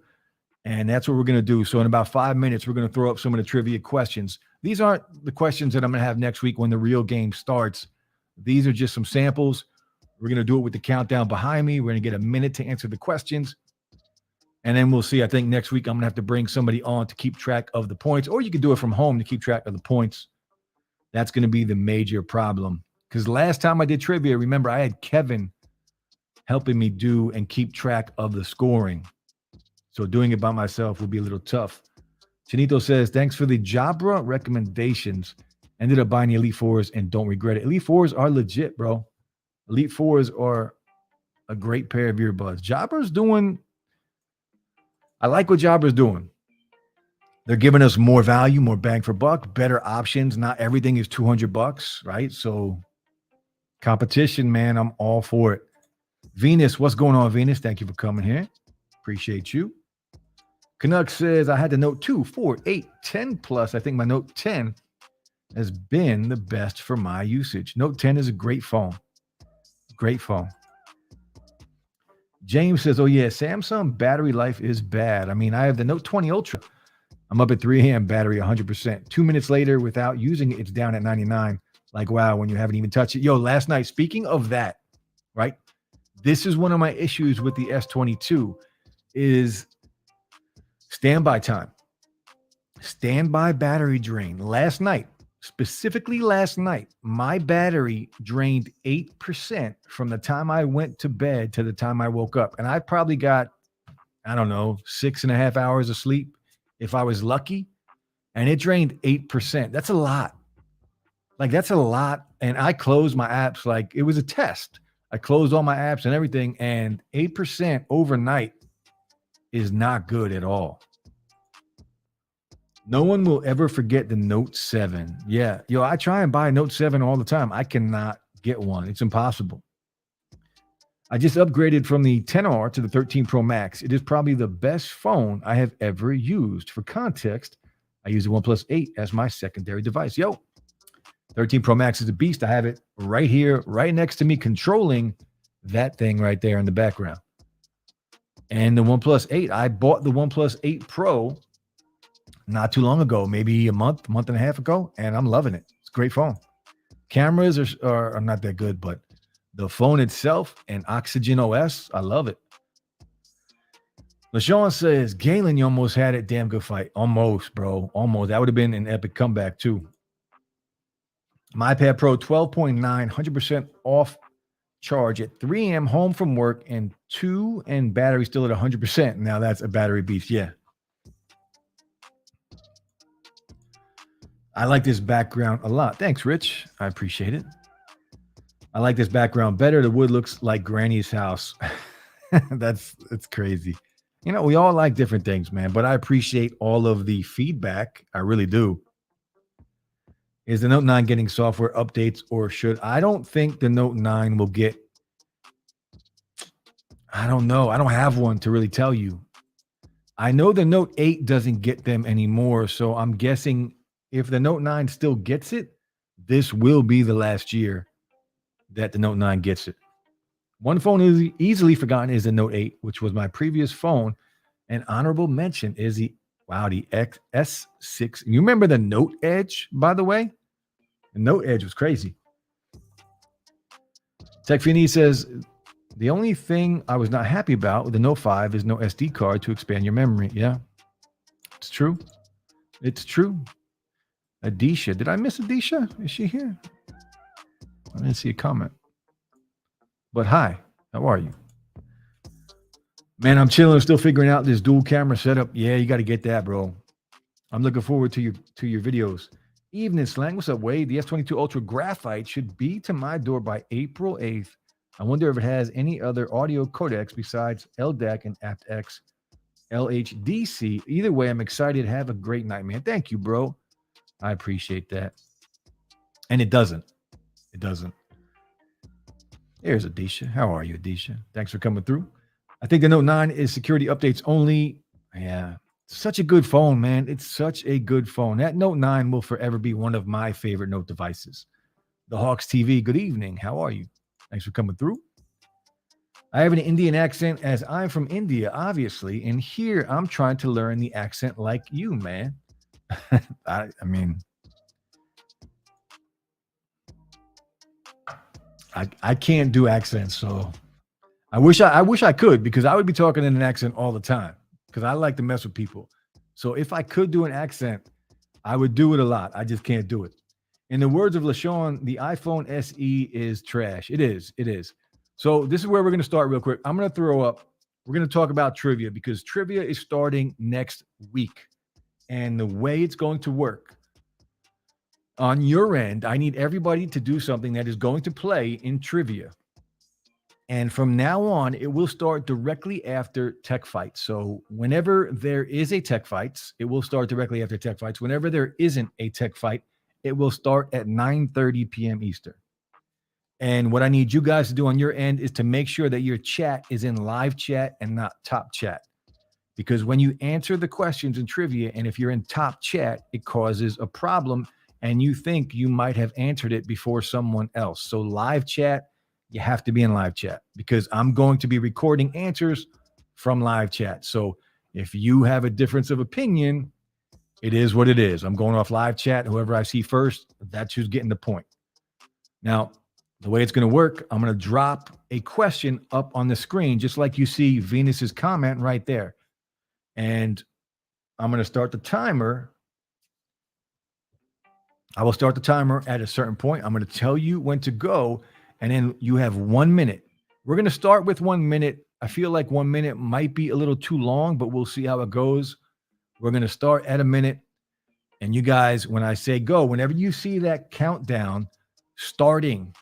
And that's what we're going to do. So in about 5 minutes, we're going to throw up some of the trivia questions. These aren't the questions that I'm going to have next week when the real game starts. These are just some samples. We're going to do it with the countdown behind me. We're going to get a minute to answer the questions. And then we'll see. I think next week I'm going to have to bring somebody on to keep track of the points. Or you could do it from home to keep track of the points. That's going to be the major problem. Because last time I did trivia, remember, I had Kevin helping me do and keep track of the scoring. So doing it by myself will be a little tough. Chinito says, thanks for the Jabra recommendations. Ended up buying the Elite 4s and don't regret it. Elite 4s are legit, bro. Elite 4s are a great pair of earbuds. Jabra's doing... I like what Jabra's doing. They're giving us more value, more bang for buck, better options. Not everything is $200, right? So competition, man, I'm all for it. Venus, what's going on, Venus? Thank you for coming here. Appreciate you. Canuck says, I had the Note 2, 4, 8, 10 plus. I think my Note 10 has been the best for my usage. Note 10 is a great phone. Great phone. James says, oh, yeah, Samsung battery life is bad. I mean, I have the Note 20 Ultra. I'm up at 3 a.m. battery 100%. 2 minutes later, without using it, it's down at 99. Like, wow, when you haven't even touched it. Yo, last night, speaking of that, right? This is one of my issues with the S22 is standby time. Standby battery drain. Last night, specifically last night, my battery drained 8% from the time I went to bed to the time I woke up. And I probably got, I don't know, 6.5 hours of sleep if I was lucky. And it drained 8%. That's a lot. Like, that's a lot. And I closed my apps like it was a test. I closed all my apps and everything. And 8% overnight is not good at all. No one will ever forget the Note 7. Yeah. Yo, I try and buy a Note 7 all the time. I cannot get one. It's impossible. I just upgraded from the 10R to the 13 Pro Max. It is probably the best phone I have ever used. For context, I use the OnePlus 8 as my secondary device. Yo, 13 Pro Max is a beast. I have it right here, right next to me, controlling that thing right there in the background. And the OnePlus 8, I bought the OnePlus 8 Pro not too long ago, maybe a month and a half ago, and I'm loving it. It's a great phone. Cameras are not that good, but the phone itself and Oxygen OS, I love it. LaShawn says, Galen, you almost had it. Damn good fight. Almost, bro. Almost. That would have been an epic comeback, too. My iPad Pro 12.9, 100% off charge at 3 a.m. home from work, and battery still at 100%. Now that's a battery beast. Yeah. I like this background a lot. Thanks, Rich. I appreciate it. I like this background better. The wood looks like Granny's house. It's crazy. You know, we all like different things, man, but I appreciate all of the feedback. I really do. Is the Note 9 getting software updates, or I don't think the Note 9 will get, I don't know. I don't have one to really tell you. I know the Note 8 doesn't get them anymore, so I'm guessing if the Note 9 still gets it, this will be the last year that the Note 9 gets it. One phone is easily forgotten is the Note 8, which was my previous phone. An honorable mention is the S6. You remember the Note Edge, by the way? The Note Edge was crazy. TechFini says, the only thing I was not happy about with the Note 5 is no SD card to expand your memory. Yeah, it's true. It's true. Adisha. Did I miss Adisha? Is she here? I didn't see a comment. But hi, how are you? Man, I'm chilling. I'm still figuring out this dual camera setup. Yeah, you got to get that, bro. I'm looking forward to your videos. Evening Slang. What's up, Wade? The S22 Ultra Graphite should be to my door by April 8th. I wonder if it has any other audio codecs besides LDAC and aptX LHDC. Either way, I'm excited. Have a great night, man. Thank you, bro. I appreciate that. And it doesn't. It doesn't. There's Adisha. How are you, Adisha? Thanks for coming through. I think the Note 9 is security updates only. Yeah. Such a good phone, man. It's such a good phone. That Note 9 will forever be one of my favorite Note devices. The Hawks TV, good evening. How are you? Thanks for coming through. I have an Indian accent as I'm from India, obviously. And here I'm trying to learn the accent like you, man. I mean, I can't do accents, so I wish I could, because I would be talking in an accent all the time, because I like to mess with people. So if I could do an accent, I would do it a lot. I just can't do it. In the words of LaShawn, the iPhone SE is trash. It is. It is. So this is where we're going to start real quick. I'm going to throw up. We're going to talk about trivia, because trivia is starting next week. And the way it's going to work, on your end, I need everybody to do something that is going to play in trivia. And from now on, it will start directly after Tech Fights. So whenever there is a Tech Fights, it will start directly after Tech Fights. Whenever there isn't a Tech Fight, it will start at 9:30 p.m. Eastern. And what I need you guys to do on your end is to make sure that your chat is in live chat and not top chat. Because when you answer the questions in trivia, and if you're in top chat, it causes a problem and you think you might have answered it before someone else. So live chat, you have to be in live chat because I'm going to be recording answers from live chat. So if you have a difference of opinion, it is what it is. I'm going off live chat. Whoever I see first, that's who's getting the point. Now, the way it's going to work, I'm going to drop a question up on the screen, just like you see Venus's comment right there. And I'm going to start the timer. I will start the timer at a certain point. I'm going to tell you when to go, and then you have 1 minute. We're going to start with 1 minute. I feel like 1 minute might be a little too long, but we'll see how it goes. We're going to start at a minute. And you guys, when I say go, whenever you see that countdown starting,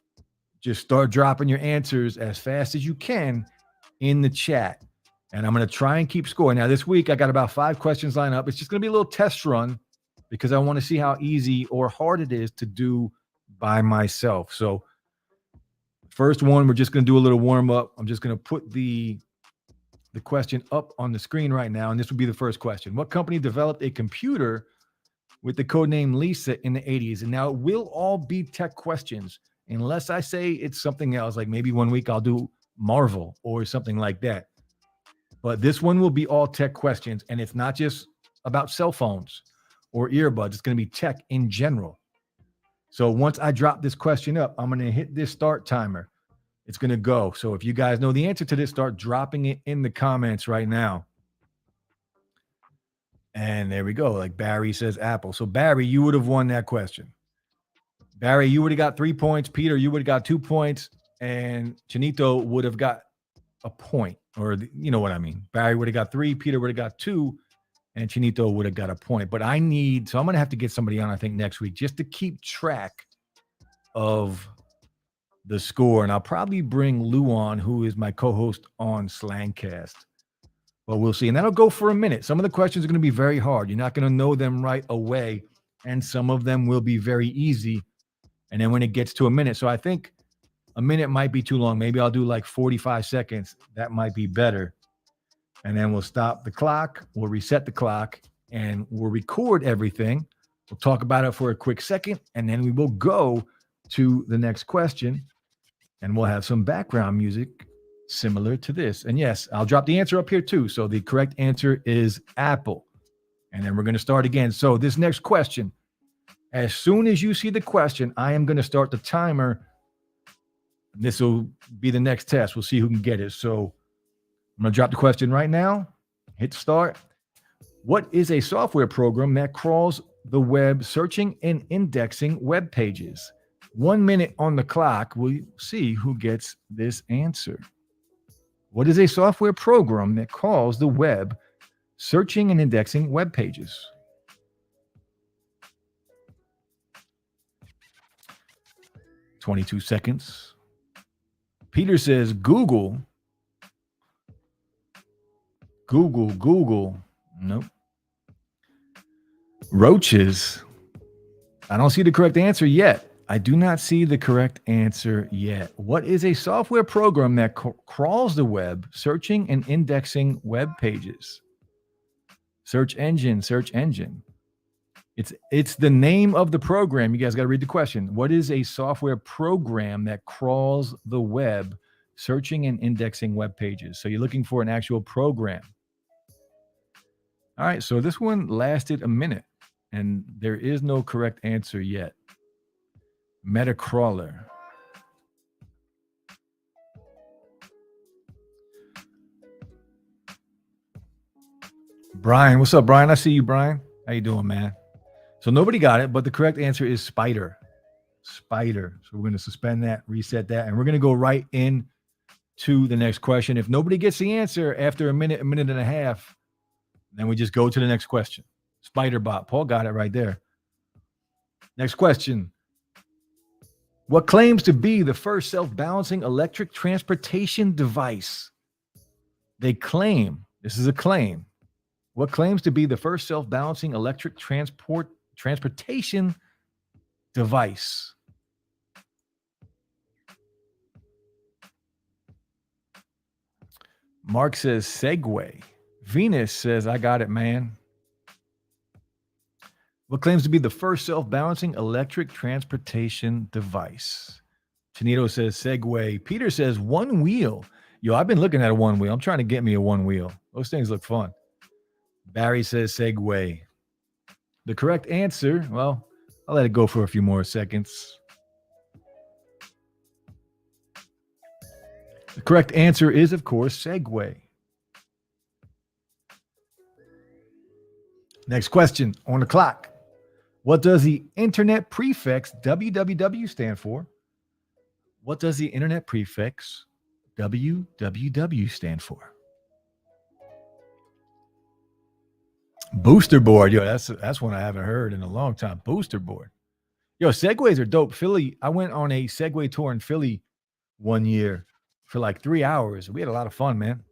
just start dropping your answers as fast as you can in the chat. And I'm going to try and keep score. Now, this week, I got about 5 questions lined up. It's just going to be a little test run because I want to see how easy or hard it is to do by myself. So first one, we're just going to do a little warm up. I'm just going to put the question up on the screen right now. And this will be the first question. What company developed a computer with the code name Lisa in the 80s? And now it will all be tech questions unless I say it's something else. Like maybe one week I'll do Marvel or something like that. But this one will be all tech questions. And it's not just about cell phones or earbuds. It's going to be tech in general. So once I drop this question up, I'm going to hit this start timer. It's going to go. So if you guys know the answer to this, start dropping it in the comments right now. And there we go. Like Barry says Apple. So Barry, you would have won that question. Barry, you would have got 3 points. Peter, you would have got 2 points. And Chinito would have got a point. Or you know what I mean. Barry would have got 3. Peter would have got 2. And Chinito would have got a point. But I'm going to have to get somebody on, I think, next week just to keep track of the score. And I'll probably bring Lou on, who is my co-host on Slangcast. But we'll see. And that'll go for a minute. Some of the questions are going to be very hard. You're not going to know them right away. And some of them will be very easy. And then when it gets to a minute. So I think a minute might be too long. Maybe I'll do like 45 seconds. That might be better. And then we'll stop the clock. We'll reset the clock. And we'll record everything. We'll talk about it for a quick second. And then we will go to the next question. And we'll have some background music similar to this. And yes, I'll drop the answer up here too. So the correct answer is Apple. And then we're going to start again. So this next question, as soon as you see the question, I am going to start the timer. This will be the next test. We'll see who can get it. So I'm going to drop the question right now. Hit start. What is a software program that crawls the web searching and indexing web pages? 1 minute on the clock. We'll see who gets this answer. What is a software program that crawls the web searching and indexing web pages? "22 seconds. Peter says Google. Google. Nope. Roaches. I don't see the correct answer yet. I do not see the correct answer yet. What is a software program that crawls the web, searching and indexing web pages? Search engine. It's the name of the program. You guys got to read the question. What is a software program that crawls the web, searching and indexing web pages? So you're looking for an actual program. All right, so this one lasted a minute, and there is no correct answer yet. Metacrawler. Brian, what's up, Brian? I see you, Brian. How you doing, man? So nobody got it, but the correct answer is Spider. So we're going to suspend that, reset that, and we're going to go right in to the next question. If nobody gets the answer after a minute and a half, then we just go to the next question. Spider bot. Paul got it right there. Next question. What claims to be the first self-balancing electric transportation device? They claim, this is a claim. What claims to be the first self-balancing electric transportation device? Mark says Segway. Venus says, I got it, man. What claims to be the first self-balancing electric transportation device? Chinito says Segway. Peter says one wheel. Yo, I've been looking at a one wheel. I'm trying to get me a one wheel. Those things look fun. Barry says Segway. The correct answer, well, I'll let it go for a few more seconds. The correct answer is, of course, Segway. Next question on the clock. What does the internet prefix www stand for? What does the internet prefix www stand for? Booster board. Yo, that's one I haven't heard in a long time. Booster board. Yo, Segways are dope. Philly, I went on a Segway tour in Philly one year for like 3 hours. We had a lot of fun, man.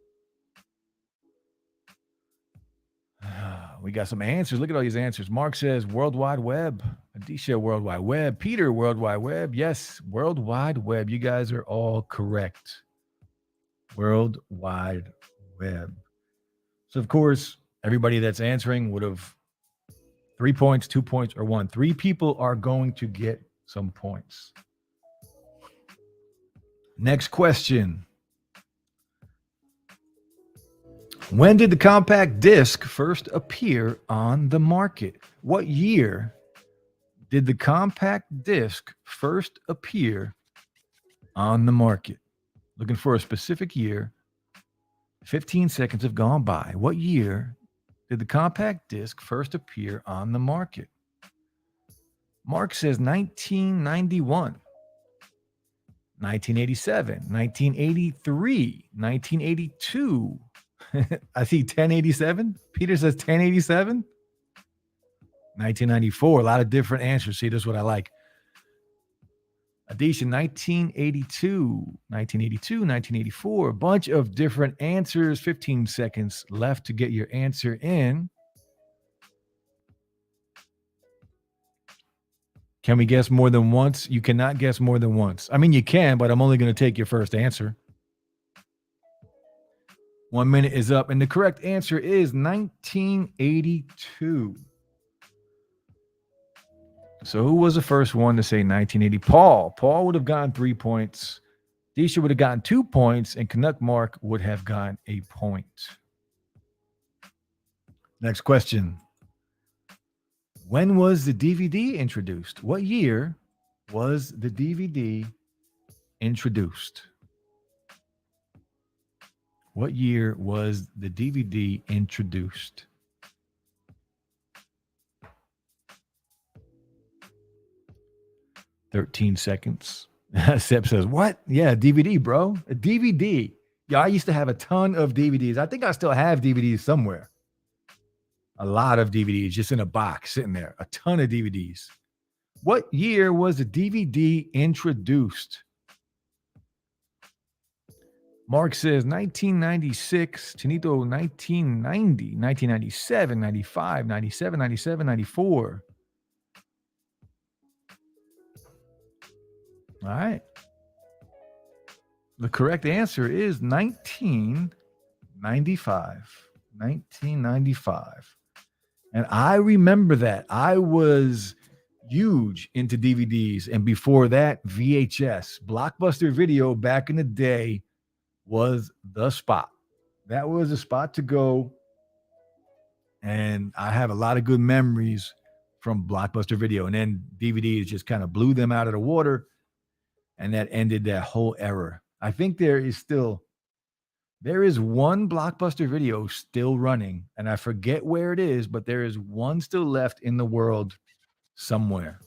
We got some answers. Look at all these answers. Mark says World Wide Web. Adisha, World Wide Web. Peter, World Wide Web. Yes, World Wide Web. You guys are all correct. World Wide Web. So, of course, everybody that's answering would have 3 points, 2 points, or 1. 3 people are going to get some points. Next question. When did the compact disc first appear on the market? What year did the compact disc first appear on the market? Looking for a specific year. 15 seconds have gone by. What year did the compact disc first appear on the market? Mark says 1991, 1987, 1983, 1982. I see 1087. Peter says 1087. 1994. A lot of different answers. See, this is what I like. Addition 1982, 1982, 1984. A bunch of different answers. 15 seconds left to get your answer in. Can we guess more than once? You cannot guess more than once. I mean, you can, but I'm only going to take your first answer. 1 minute is up, and the correct answer is 1982. So who was the first one to say 1980? Paul. Paul would have gotten 3 points. Disha would have gotten 2 points, and Canuck Mark would have gotten a point. Next question. When was the DVD introduced? What year was the DVD introduced? What year was the DVD introduced? $13 seconds. Sep says, what? Yeah, DVD, bro. A DVD. Yeah, I used to have a ton of DVDs. I think I still have DVDs somewhere. A lot of DVDs just in a box sitting there. A ton of DVDs. What year was the DVD introduced? Mark says 1996, Chinito 1990, 1997, 95, 97, 97, 94. All right. The correct answer is 1995. 1995. And I remember that. I was huge into DVDs. And before that, VHS. Blockbuster Video back in the day was the spot. That was the spot to go. And I have a lot of good memories from Blockbuster Video. And then DVDs just kind of blew them out of the water. And that ended that whole era. I think there is one Blockbuster Video still running. And I forget where it is, but there is one still left in the world somewhere.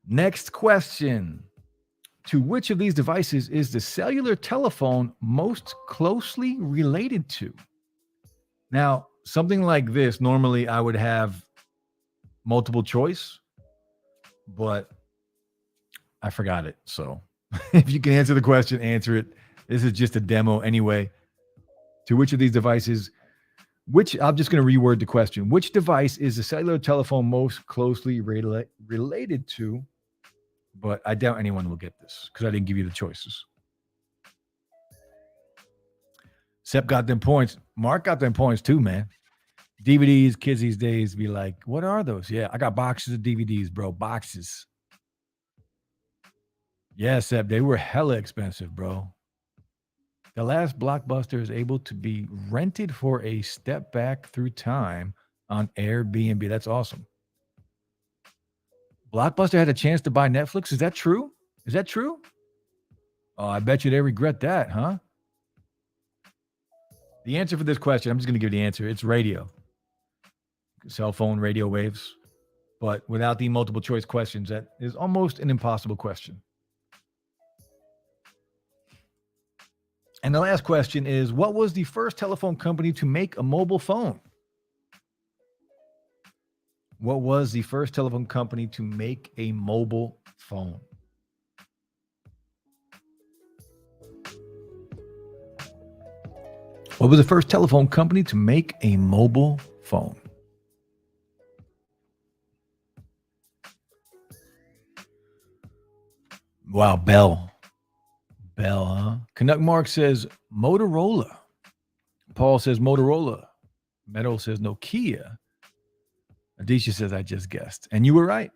Next question. To which of these devices is the cellular telephone most closely related to? Now, something like this, normally I would have multiple choice, but I forgot it. So if you can answer the question, answer it. This is just a demo anyway. To which of these devices, I'm just going to reword the question. Which device is the cellular telephone most closely related to? But I doubt anyone will get this because I didn't give you the choices. Sep got them points. Mark got them points too, man. DVDs, kids these days be like, what are those? Yeah, I got boxes of DVDs, bro. Boxes. Yeah, Sep, they were hella expensive, bro. The last blockbuster is able to be rented for a step back through time on Airbnb. That's awesome. Blockbuster had a chance to buy Netflix. Is that true? Is that true? Oh, I bet you they regret that, huh? The answer for this question, I'm just going to give the answer. It's radio. Cell phone radio waves. But without the multiple choice questions, that is almost an impossible question. And the last question is, what was the first telephone company to make a mobile phone? What was the first telephone company to make a mobile phone? What was the first telephone company to make a mobile phone? Wow, Bell. Bell, huh? Canuck Mark says Motorola. Paul says Motorola. Meadow says Nokia. Adisha says I just guessed. And you were right.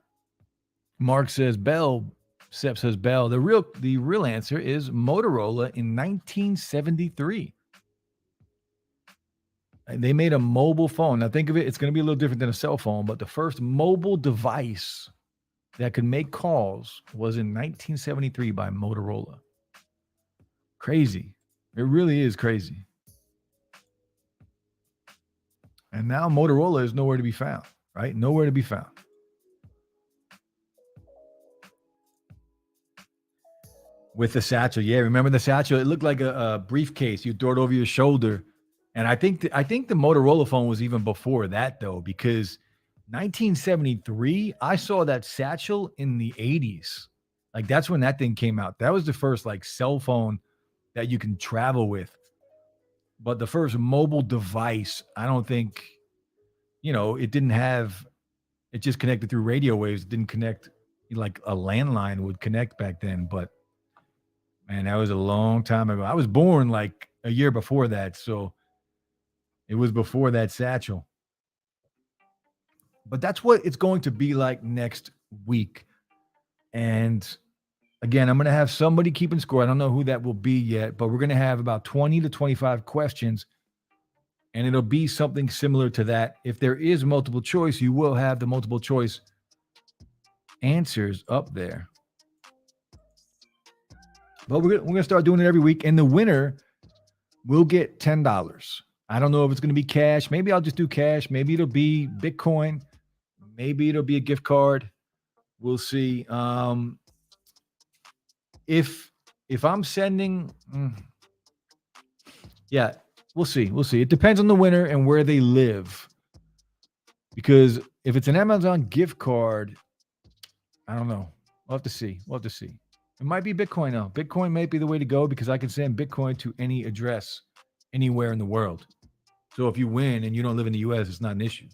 Mark says Bell. Sep says Bell. The real answer is Motorola in 1973. They made a mobile phone. Now think of it, it's going to be a little different than a cell phone, but the first mobile device that could make calls was in 1973 by Motorola. Crazy. It really is crazy. And now Motorola is nowhere to be found, right? Nowhere to be found. With the satchel. Yeah, remember the satchel? It looked like a briefcase. You throw it over your shoulder. And I think the Motorola phone was even before that, though, because 1973, I saw that satchel in the 80s. Like, that's when that thing came out. That was the first, like, cell phone that you can travel with. But the first mobile device, I don't think, it didn't have, it just connected through radio waves. It didn't connect like a landline would connect back then. But, man, that was a long time ago. I was born like a year before that. So it was before that satchel. But that's what it's going to be like next week. And again, I'm going to have somebody keeping score. I don't know who that will be yet, but we're going to have about 20 to 25 questions. And it'll be something similar to that. If there is multiple choice, you will have the multiple choice answers up there. But we're going to start doing it every week. And the winner will get $10. I don't know if it's going to be cash. Maybe I'll just do cash. Maybe it'll be Bitcoin. Maybe it'll be a gift card. We'll see. If I'm sending, yeah, we'll see. We'll see. It depends on the winner and where they live. Because if it's an Amazon gift card, I don't know. We'll have to see. It might be Bitcoin though. Bitcoin might be the way to go because I can send Bitcoin to any address anywhere in the world. So if you win and you don't live in the US, it's not an issue.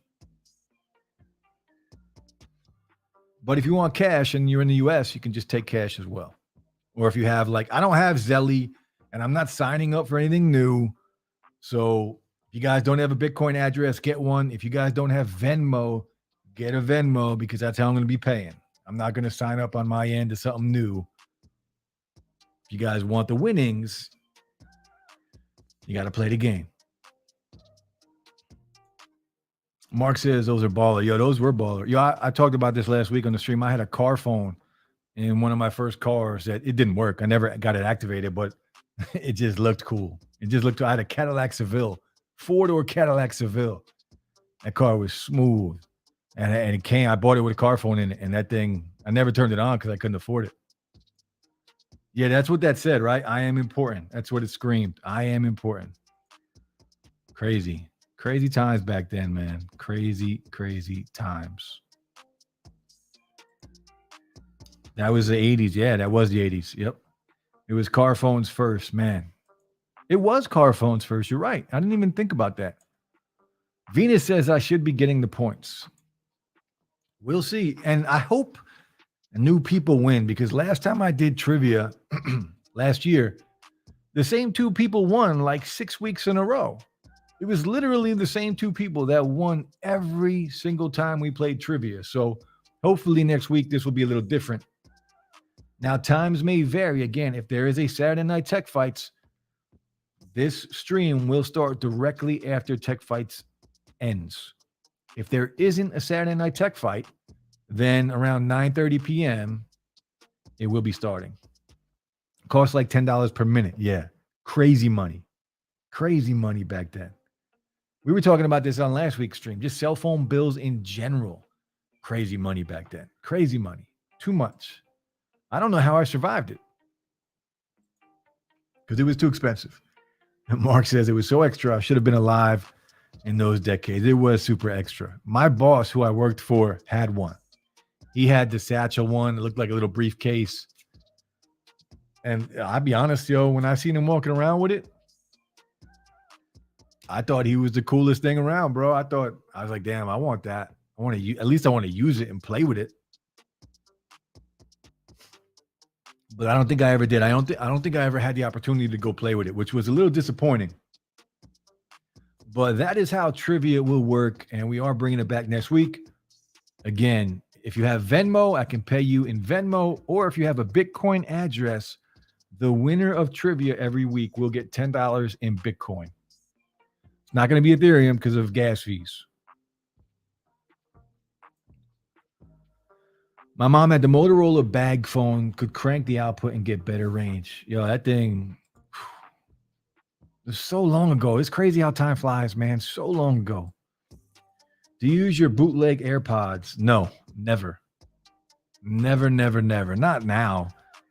But if you want cash and you're in the US, you can just take cash as well. Or if you have I don't have Zelly and I'm not signing up for anything new. So if you guys don't have a Bitcoin address, get one. If you guys don't have Venmo, get a Venmo because that's how I'm going to be paying. I'm not going to sign up on my end to something new. If you guys want the winnings, you got to play the game. Mark says those are baller. Yo, those were baller. Yo, I talked about this last week on the stream. I had a car phone in one of my first cars that it didn't work. I never got it activated, but it just looked cool. I had a Cadillac Seville, 4-door Cadillac Seville. That car was smooth. And it came, I bought it with a car phone in it. And that thing, I never turned it on because I couldn't afford it. Yeah, that's what that said, right? I am important. That's what it screamed. I am important. Crazy times back then, man. Crazy times. That was the 80s. Yeah, that was the 80s. Yep. It was car phones first, man. It was car phones first. You're right. I didn't even think about that. Venus says I should be getting the points. We'll see. And I hope new people win because last time I did trivia last year, the same two people won like 6 weeks in a row. It was literally the same two people that won every single time we played trivia. So hopefully next week this will be a little different. Now, times may vary. Again, if there is a Saturday Night Tech Fights, this stream will start directly after Tech Fights ends. If there isn't a Saturday Night Tech Fight, then around 9:30 p.m., it will be starting. Costs like $10 per minute. Yeah. Crazy money. Crazy money back then. We were talking about this on last week's stream. Just cell phone bills in general. Crazy money back then. Crazy money. Too much. I don't know how I survived it. Because it was too expensive. And Mark says it was so extra. I should have been alive in those decades. It was super extra. My boss, who I worked for, had one. He had the satchel one. It looked like a little briefcase. And I'll be honest, yo, when I seen him walking around with it, I thought he was the coolest thing around, bro. I was like, damn, I want that. At least I want to use it and play with it. But I don't think I ever did. I don't think I ever had the opportunity to go play with it, which was a little disappointing. But that is how trivia will work, and we are bringing it back next week. Again, if you have Venmo, I can pay you in Venmo, or if you have a Bitcoin address, the winner of trivia every week will get $10 in Bitcoin. It's not going to be Ethereum because of gas fees. My mom had the Motorola bag phone, could crank the output and get better range. Yo, that thing was so long ago. It's crazy how time flies, man. So long ago. Do you use your bootleg AirPods? No, never. Never. Not now.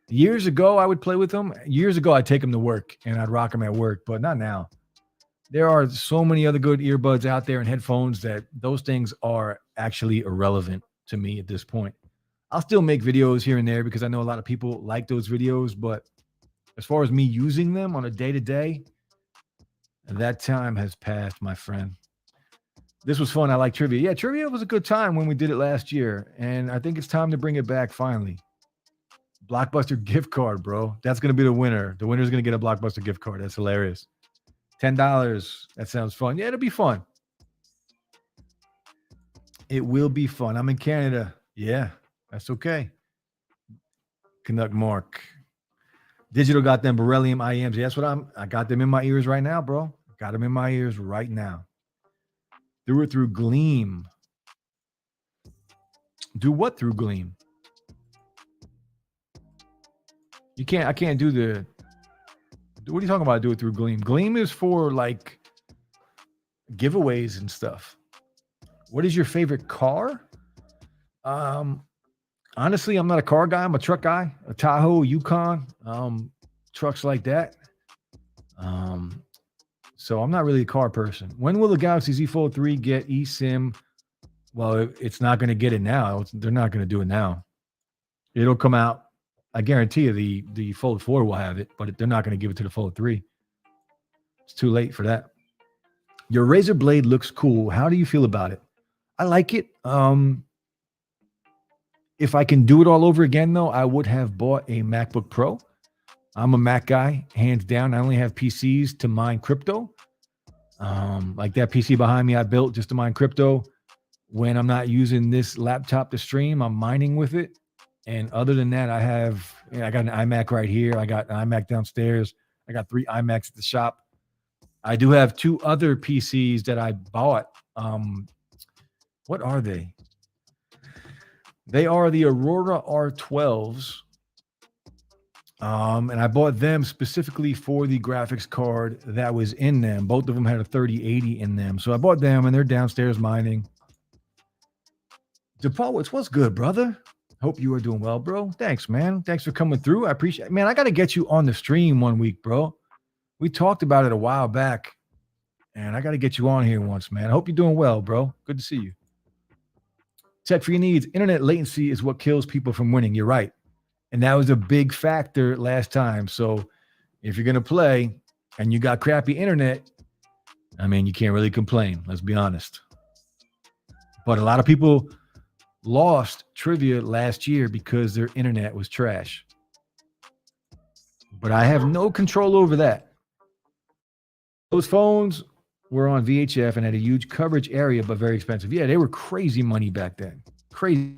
Years ago, I would play with them. Years ago, I'd take them to work and I'd rock them at work, but not now. There are so many other good earbuds out there and headphones that those things are actually irrelevant to me at this point. I'll still make videos here and there because I know a lot of people like those videos, but as far as me using them on a day-to-day, that time has passed, my friend. This was fun. I like trivia. Yeah, trivia was a good time when we did it last year, and I think it's time to bring it back finally. Blockbuster gift card, bro. That's going to be the winner. The winner's going to get a Blockbuster gift card. That's hilarious. $10. That sounds fun. Yeah, it'll be fun. It will be fun. I'm in Canada. Yeah. That's okay. Canuck Mark. Digital got them beryllium IMs. That's what I got them in my ears right now, bro. Got them in my ears right now. Do it through Gleam. Do what through Gleam? I can't do the. What are you talking about? Do it through Gleam. Gleam is for like giveaways and stuff. What is your favorite car? Honestly, I'm not a car guy. I'm a truck guy. A Tahoe, Yukon, trucks like that. So I'm not really a car person. When will the Galaxy Z Fold 3 get eSIM? Well, it's not going to get it now. They're not going to do it now. It'll come out. I guarantee you the Fold 4 will have it, but they're not going to give it to the Fold 3. It's too late for that. Your Razer Blade looks cool. How do you feel about it? I like it. If I can do it all over again, though, I would have bought a MacBook Pro. I'm a Mac guy, hands down. I only have PCs to mine crypto. Like that PC behind me I built just to mine crypto. When I'm not using this laptop to stream, I'm mining with it. And other than that, I got an iMac right here. I got an iMac downstairs. I got 3 iMacs at the shop. I do have 2 other PCs that I bought. What are they? They are the Aurora R12s. And I bought them specifically for the graphics card that was in them. Both of them had a 3080 in them. So I bought them and they're downstairs mining. DePaul, what's good, brother? Hope you are doing well, bro. Thanks, man. Thanks for coming through. I appreciate it. Man, I got to get you on the stream one week, bro. We talked about it a while back. And I got to get you on here once, man. I hope you're doing well, bro. Good to see you. Tech for your needs. Internet latency is what kills people from winning. You're right. And that was a big factor last time. So if you're going to play and you got crappy internet, I mean, you can't really complain. Let's be honest. But a lot of people lost trivia last year because their internet was trash. But I have no control over that. Those phones were on VHF and had a huge coverage area, but very expensive. Yeah, they were crazy money back then. Crazy.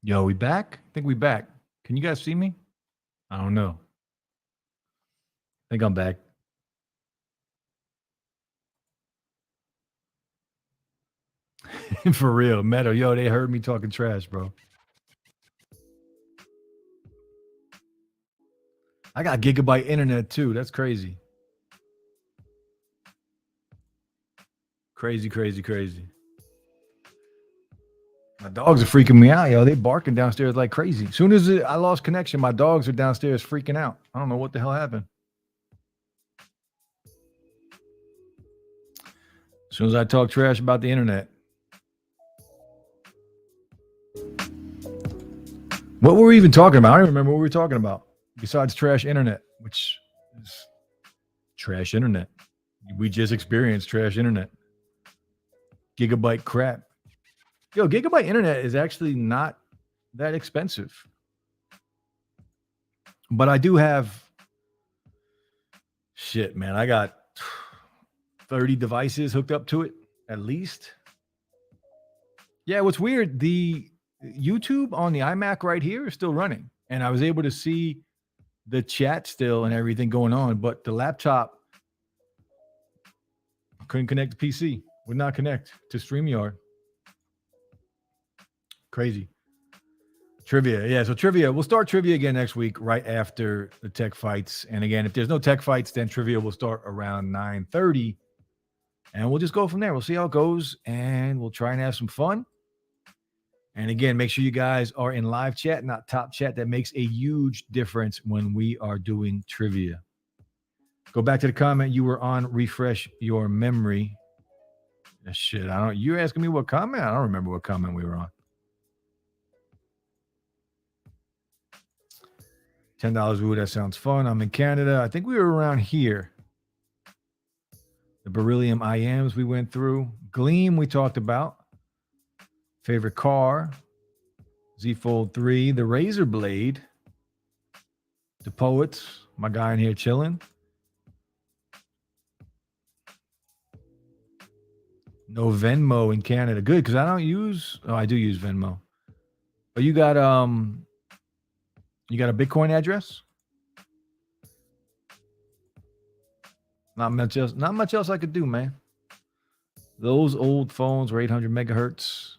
Yo, we back? I think we back. Can you guys see me? I don't know. I think I'm back. For real. Metal. Yo, they heard me talking trash, bro. I got gigabyte internet too. That's crazy. Crazy, crazy, crazy. My dogs are freaking me out, yo. They barking downstairs like crazy. As soon as I lost connection, my dogs are downstairs freaking out. I don't know what the hell happened. As soon as I talk trash about the internet. What were we even talking about? I don't even remember what we were talking about. Besides trash internet, which is trash internet. We just experienced trash internet. Gigabyte crap. Yo, gigabyte internet is actually not that expensive. But I do have Shit, man. I got 30 devices hooked up to it at least. Yeah, what's weird, the YouTube on the iMac right here is still running. And I was able to see the chat still and everything going on, but the laptop couldn't connect to PC, would not connect to StreamYard. Crazy. Trivia. Yeah, so trivia. We'll start trivia again next week, right after the tech fights. And again, if there's no tech fights, then trivia will start around 9:30. And we'll just go from there. We'll see how it goes, and we'll try and have some fun. And again, make sure you guys are in live chat, not top chat. That makes a huge difference when we are doing trivia. Go back to the comment you were on. Refresh your memory. Shit, I don't. You're asking me what comment? I don't remember what comment we were on. $10. Ooh, that sounds fun. I'm in Canada. I think we were around here. The beryllium IMs we went through. Gleam we talked about. Favorite car. Z Fold 3. The Razor Blade. The Poets. My guy in here chilling. No Venmo in Canada. Good, because I don't use. Oh, I do use Venmo. But you got a Bitcoin address? Not much else. Not much else I could do, man. Those old phones were 800 megahertz.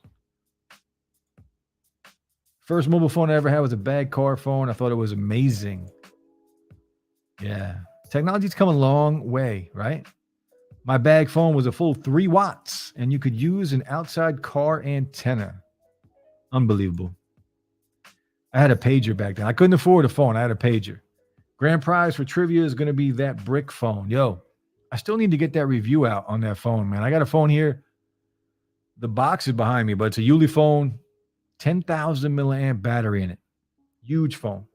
First mobile phone I ever had was a bag car phone. I thought it was amazing. Yeah. Technology's come a long way, right? My bag phone was a full 3 watts, and you could use an outside car antenna. Unbelievable. I had a pager back then. I couldn't afford a phone. I had a pager. Grand prize for trivia is going to be that brick phone. Yo, I still need to get that review out on that phone, man. I got a phone here. The box is behind me, but it's a Yuli phone, 10,000 milliamp battery in it. Huge phone.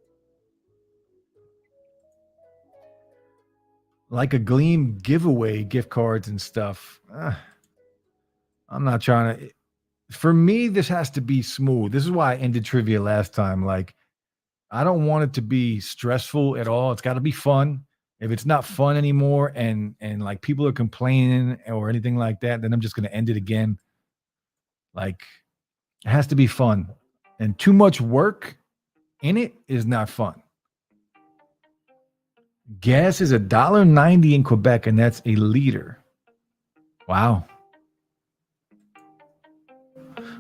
Like a Gleam giveaway, gift cards and stuff. I'm not trying to. For me, this has to be smooth. This is why I ended trivia last time. Like, I don't want it to be stressful at all. It's got to be fun. If it's not fun anymore and like people are complaining or anything like that, then I'm just going to end it again. Like, it has to be fun. And too much work in it is not fun. Gas is $1.90 in Quebec, and that's a liter. Wow.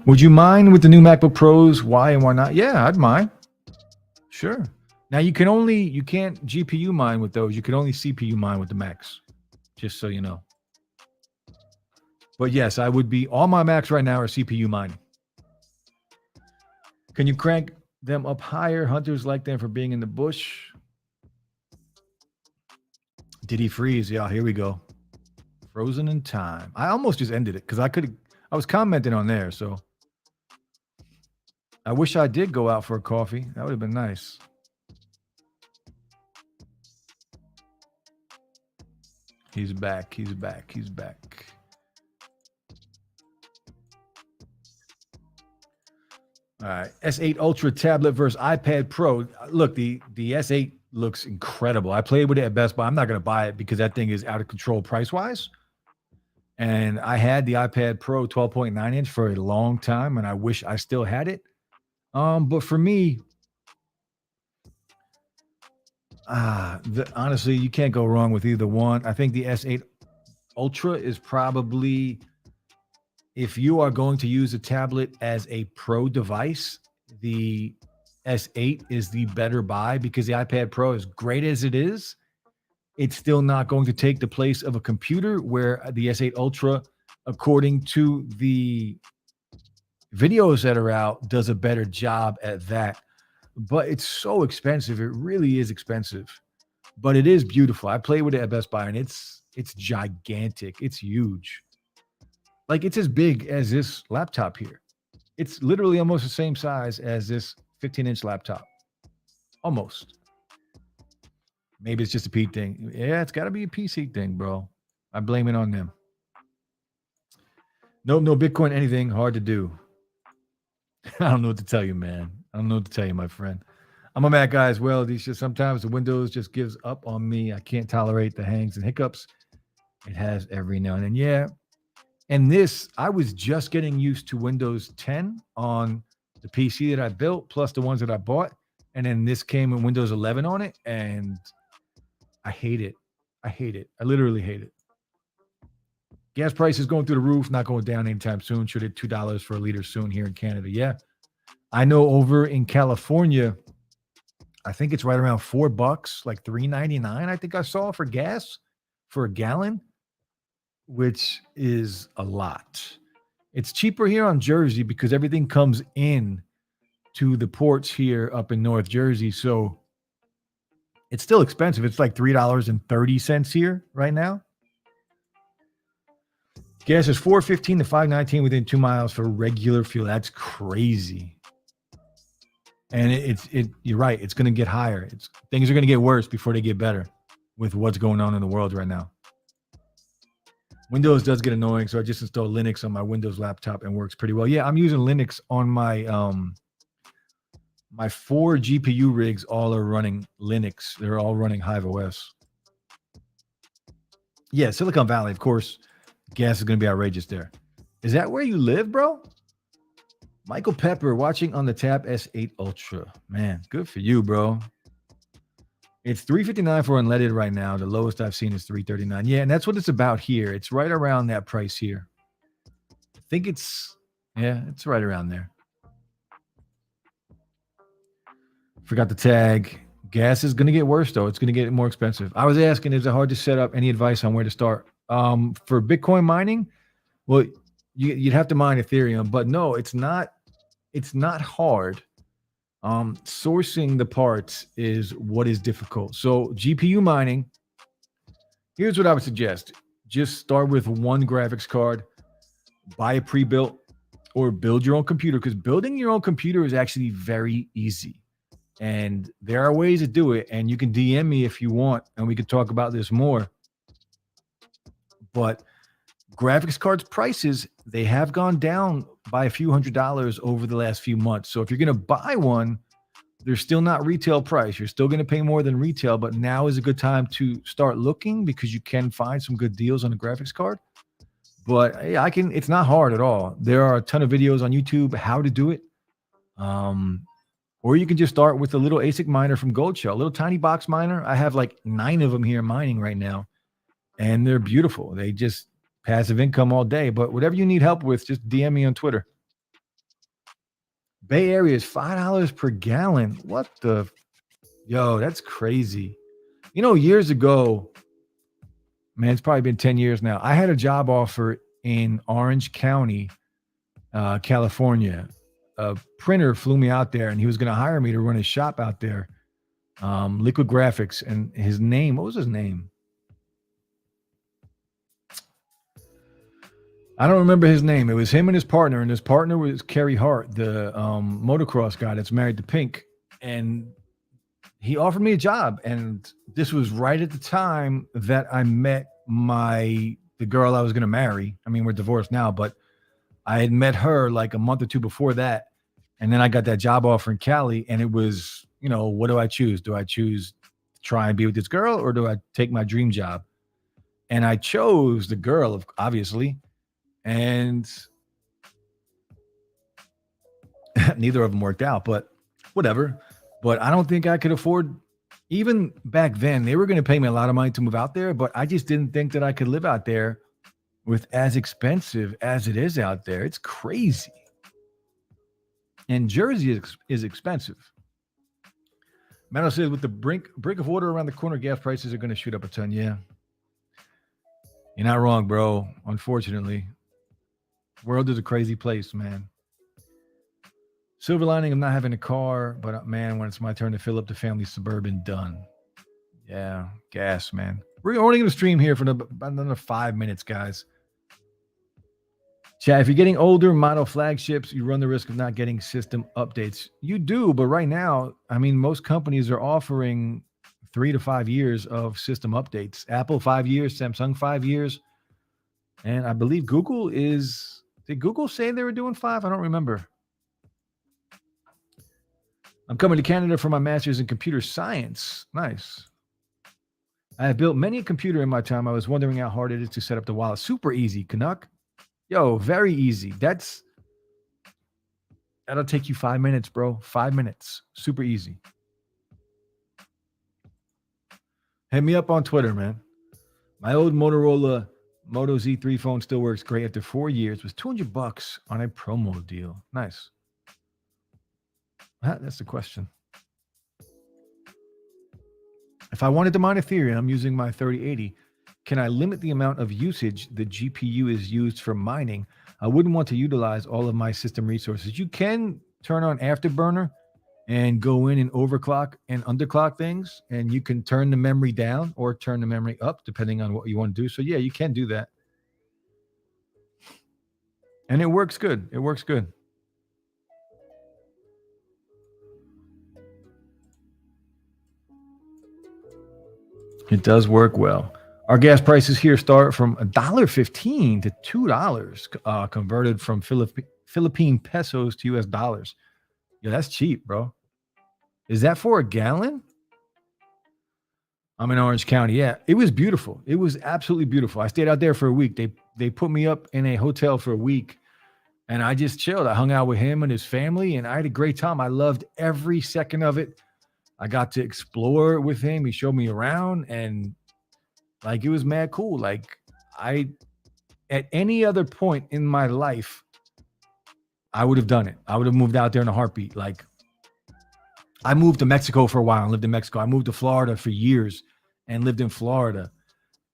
Would you mind with the new MacBook Pros? Why and why not? Yeah, I'd mind. Sure. Now you can't GPU mine with those. You can only CPU mine with the Macs. Just so you know. But yes, I would be. All my Macs right now are CPU mining. Can you crank them up higher? Hunters like them for being in the bush. Did he freeze? Yeah, here we go. Frozen in time. I almost just ended it because I was commenting on there, so I wish I did go out for a coffee. That would have been nice. He's back. He's back. He's back. All right. S8 Ultra tablet versus iPad Pro. Look, the S8 looks incredible. I played with it at Best Buy. I'm not going to buy it because that thing is out of control price-wise. And I had the iPad Pro 12.9 inch for a long time, and I wish I still had it. But for me, honestly, you can't go wrong with either one. I think the S8 Ultra is probably, if you are going to use a tablet as a pro device, the S8 is the better buy because the iPad Pro, as great as it is, it's still not going to take the place of a computer, where the S8 Ultra, according to the videos that are out, does a better job at that. But it's so expensive. It really is expensive. But it is beautiful. I played with it at Best Buy, and it's gigantic. It's huge. Like, it's as big as this laptop here. It's literally almost the same size as this 15-inch laptop. Almost. Maybe it's just a Pete thing. Yeah, it's got to be a PC thing, bro. I blame it on them. Nope, no Bitcoin anything. Hard to do. I don't know what to tell you, man. I don't know what to tell you, my friend. I'm a Mac guy as well. These just sometimes the Windows just gives up on me. I can't tolerate the hangs and hiccups. It has every now and then. Yeah. And this, I was just getting used to Windows 10 on the PC that I built, plus the ones that I bought. And then this came with Windows 11 on it. And I hate it. I hate it. I literally hate it. Gas prices going through the roof, not going down anytime soon. Should hit $2 for a liter soon here in Canada. Yeah. I know over in California, I think it's right around $4, like $3.99. I think I saw for gas for a gallon, which is a lot. It's cheaper here on Jersey because everything comes in to the ports here up in North Jersey. So it's still expensive. It's like $3.30 here right now. Gas is $4.15 to $5.19 within 2 miles for regular fuel. That's crazy. And you're right. It's going to get higher. Things are going to get worse before they get better with what's going on in the world right now. Windows does get annoying, so I just installed Linux on my Windows laptop and works pretty well. Yeah, I'm using Linux on my my 4 GPU rigs. All are running Linux. They're all running Hive OS. Yeah, Silicon Valley, of course. Gas is going to be outrageous there. Is that where you live, bro? Michael Pepper watching on the Tab S8 Ultra. Man, good for you, bro. It's $359 for unleaded right now. The lowest I've seen is $339. Yeah, and that's what it's about here. It's right around that price here. I think it's right around there. Forgot the tag. Gas is going to get worse, though. It's going to get more expensive. I was asking, is it hard to set up? Any advice on where to start? For Bitcoin mining, well, you'd have to mine Ethereum, but no, it's not. It's not hard. Sourcing the parts is what is difficult. So GPU mining, here's what I would suggest. Just start with one graphics card, buy a pre-built, or build your own computer, because building your own computer is actually very easy. And there are ways to do it. And you can DM me if you want, and we can talk about this more. But graphics cards prices, they have gone down by a few $100s over the last few months. So if you're going to buy one, they're still not retail price. You're still going to pay more than retail, but now is a good time to start looking because you can find some good deals on a graphics card. But yeah, it's not hard at all. There are a ton of videos on YouTube how to do it. Or you can just start with a little ASIC miner from Gold Shell, a little tiny box miner. I have like 9 of them here mining right now, and they're beautiful. They just passive income all day. But whatever you need help with, just DM me on Twitter. Bay Area is $5 per gallon. What the? Yo, that's crazy. You know, years ago, man, it's probably been 10 years now. I had a job offer in Orange County, California. A printer flew me out there, and he was going to hire me to run his shop out there, Liquid Graphics. And his name, what was his name? I don't remember his name. It was him and his partner was Kerry Hart, the motocross guy that's married to Pink. And he offered me a job. And this was right at the time that I met the girl I was going to marry. I mean, we're divorced now, but I had met her like a month or two before that. And then I got that job offer in Cali, and it was, what do I choose? Do I choose to try and be with this girl, or do I take my dream job? And I chose the girl, obviously. And neither of them worked out, but whatever. But I don't think I could afford, even back then, they were going to pay me a lot of money to move out there, but I just didn't think that I could live out there with as expensive as it is out there. It's crazy. And Jersey is expensive. Meadow says, with the brink of water around the corner, gas prices are going to shoot up a ton. Yeah. You're not wrong, bro. Unfortunately. World is a crazy place, man. Silver lining of not having a car, but man, when it's my turn to fill up the family Suburban, done. Yeah, gas, man. We're only going to stream here for another 5 minutes, guys. Chat, if you're getting older model flagships, you run the risk of not getting system updates. You do, but right now, I mean, most companies are offering 3 to 5 years of system updates. Apple 5 years, Samsung 5 years, and I believe Google is. Did Google say they were doing 5? I don't remember. I'm coming to Canada for my master's in computer science. Nice. I have built many a computer in my time. I was wondering how hard it is to set up the wallet. Super easy, Canuck. Yo, very easy. That'll take you 5 minutes, bro. 5 minutes. Super easy. Hit me up on Twitter, man. My old Motorola Moto Z3 phone still works great after 4 years. It was $200 on a promo deal. Nice. That's the question. If I wanted to mine Ethereum, I'm using my 3080. Can I limit the amount of usage the GPU is used for mining? I wouldn't want to utilize all of my system resources. You can turn on Afterburner and go in and overclock and underclock things, and you can turn the memory down or turn the memory up depending on what you want to do. So yeah, you can do that. And it works good. It works good. It does work well. Our gas prices here start from $1.15 to $2, converted from Philippine pesos to US dollars. Yeah, that's cheap, bro. Is that for a gallon? I'm in Orange County. Yeah, it was beautiful. It was absolutely beautiful. I stayed out there for a week. They put me up in a hotel for a week, and I just chilled. I hung out with him and his family, and I had a great time. I loved every second of it. I got to explore with him. He showed me around, and like it was mad cool. Like at any other point in my life, I would have done it. I would have moved out there in a heartbeat. Like I moved to Mexico for a while and lived in Mexico. I moved to Florida for years and lived in Florida.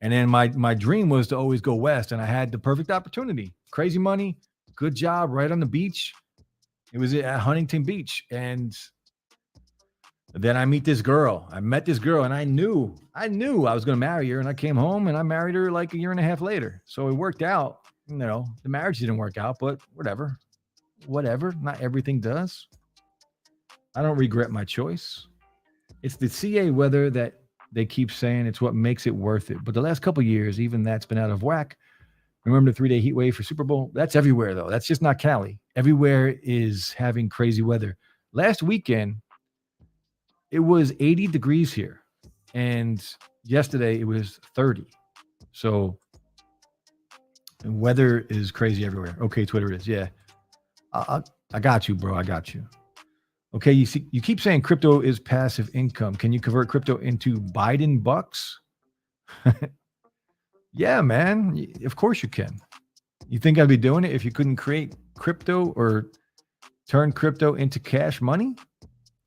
And then my dream was to always go west, and I had the perfect opportunity. Crazy money, good job, right on the beach. It was at Huntington Beach, and then I met this girl, and I knew I was going to marry her, and I came home and I married her like a year and a half later. So it worked out. You know, the marriage didn't work out, but whatever. Not everything does. I don't regret my choice. It's the CA weather that they keep saying it's what makes it worth it. But the last couple of years, even that's been out of whack. Remember the 3-day heat wave for Super Bowl? That's everywhere, though. That's just not Cali. Everywhere is having crazy weather. Last weekend, it was 80 degrees here. And yesterday, it was 30. So weather is crazy everywhere. Okay, Twitter is. Yeah. I got you, bro. I got you. Okay, you keep saying crypto is passive income. Can you convert crypto into Biden bucks? Yeah, man. Of course you can. You think I'd be doing it if you couldn't create crypto or turn crypto into cash money?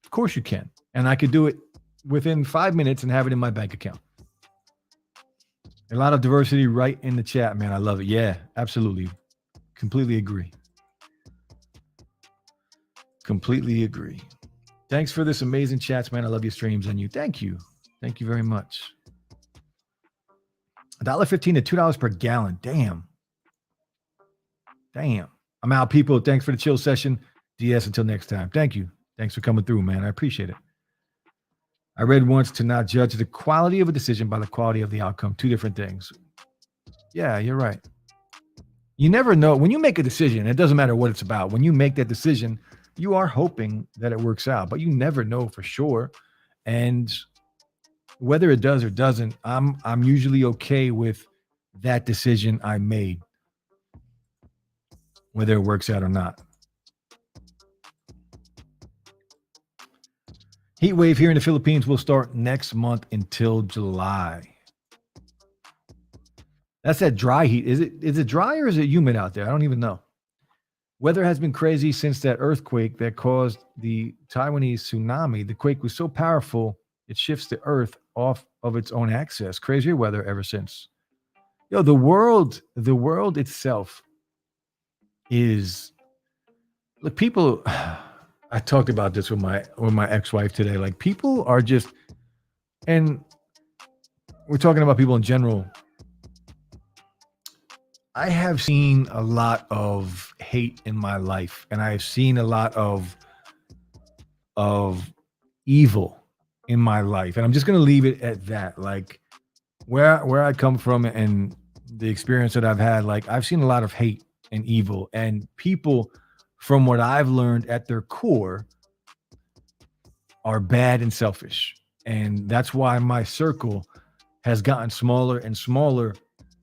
Of course you can. And I could do it within 5 minutes and have it in my bank account. A lot of diversity right in the chat, man. I love it. Yeah, absolutely. Completely agree. Completely agree. Thanks for this amazing chats, man. I love your streams and you. Thank you. Thank you very much. $1.15 to $2 per gallon. Damn. I'm out, people. Thanks for the chill session. DS, until next time. Thank you. Thanks for coming through, man. I appreciate it. I read once to not judge the quality of a decision by the quality of the outcome. Two different things. Yeah, you're right. You never know. When you make a decision, it doesn't matter what it's about. When you make that decision, you are hoping that it works out, but you never know for sure. And whether it does or doesn't, I'm usually okay with that decision I made, whether it works out or not. Heat wave here in the Philippines will start next month until July. That's that dry heat. Is it dry or is it humid out there? I don't even know. Weather has been crazy since that earthquake that caused the Taiwanese tsunami. The quake was so powerful, it shifts the earth off of its own axis. Crazier weather ever since. Yo, the world itself is, look, people, I talked about this with my ex-wife today. Like, people are just, and we're talking about people in general. I have seen a lot of hate in my life, and I have seen a lot of evil in my life, and I'm just going to leave it at that. Like, where I come from and the experience that I've had, like, I've seen a lot of hate and evil, and people, from what I've learned at their core, are bad and selfish. And that's why my circle has gotten smaller and smaller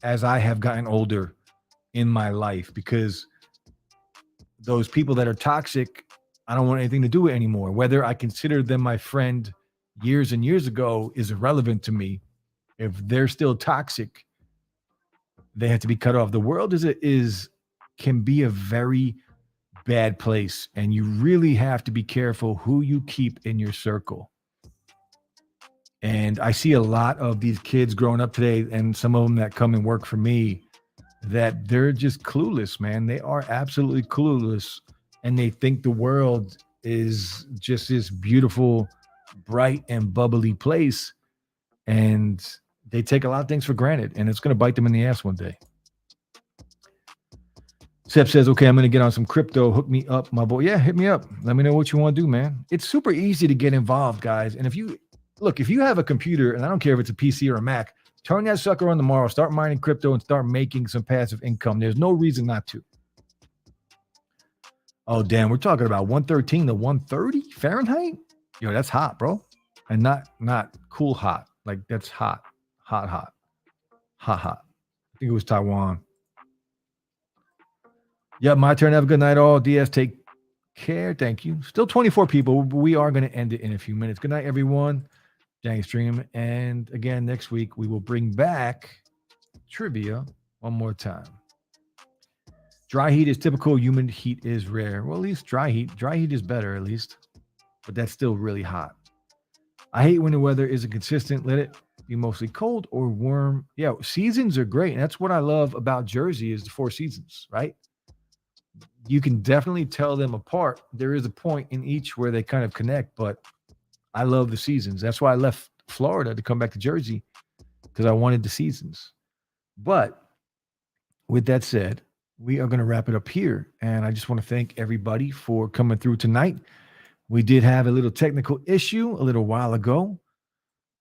as I have gotten older in my life, because those people that are toxic, I don't want anything to do with anymore. Whether I consider them my friend years and years ago is irrelevant to me. If they're still toxic, they have to be cut off. The world is can be a very bad place, and you really have to be careful who you keep in your circle. And I see a lot of these kids growing up today, and some of them that come and work for me, that they're just clueless, man. They are absolutely clueless, and they think the world is just this beautiful, bright, and bubbly place. And they take a lot of things for granted, and it's going to bite them in the ass one day. Sep says, okay, I'm going to get on some crypto. Hook me up, my boy. Yeah, hit me up. Let me know what you want to do, man. It's super easy to get involved, guys. And if you have a computer, and I don't care if it's a PC or a Mac, turn that sucker on tomorrow. Start mining crypto and start making some passive income. There's no reason not to. Oh, damn. We're talking about 113 to 130 Fahrenheit? Yo, that's hot, bro. And not cool hot. Like, that's hot. Hot. I think it was Taiwan. Yeah, my turn. Have a good night, all. DS, take care. Thank you. Still 24 people. We are going to end it in a few minutes. Good night, everyone. Dang stream. And again, next week, we will bring back trivia one more time. Dry heat is typical. Humid heat is rare. Well, at least dry heat. Dry heat is better, at least. But that's still really hot. I hate when the weather isn't consistent. Let it be mostly cold or warm. Yeah, seasons are great. And that's what I love about Jersey is the 4 seasons, right? You can definitely tell them apart. There is a point in each where they kind of connect, but I love the seasons. That's why I left Florida to come back to Jersey, because I wanted the seasons. But with that said, we are going to wrap it up here. And I just want to thank everybody for coming through tonight. We did have a little technical issue a little while ago,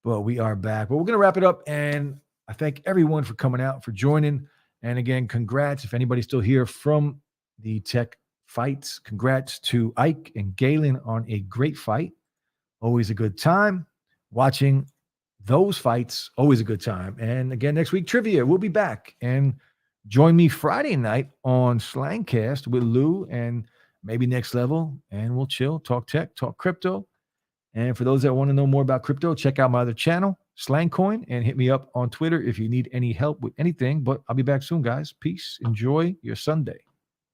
but we are back. But we're going to wrap it up. And I thank everyone for coming out, for joining. And again, congrats. If anybody's still here from the tech fights, congrats to Ike and Galen on a great fight. Always a good time. Watching those fights, always a good time. And again, next week, trivia. We'll be back. And join me Friday night on Slangcast with Lou and maybe Next Level. And we'll chill, talk tech, talk crypto. And for those that want to know more about crypto, check out my other channel, Slangcoin, and hit me up on Twitter if you need any help with anything. But I'll be back soon, guys. Peace. Enjoy your Sunday.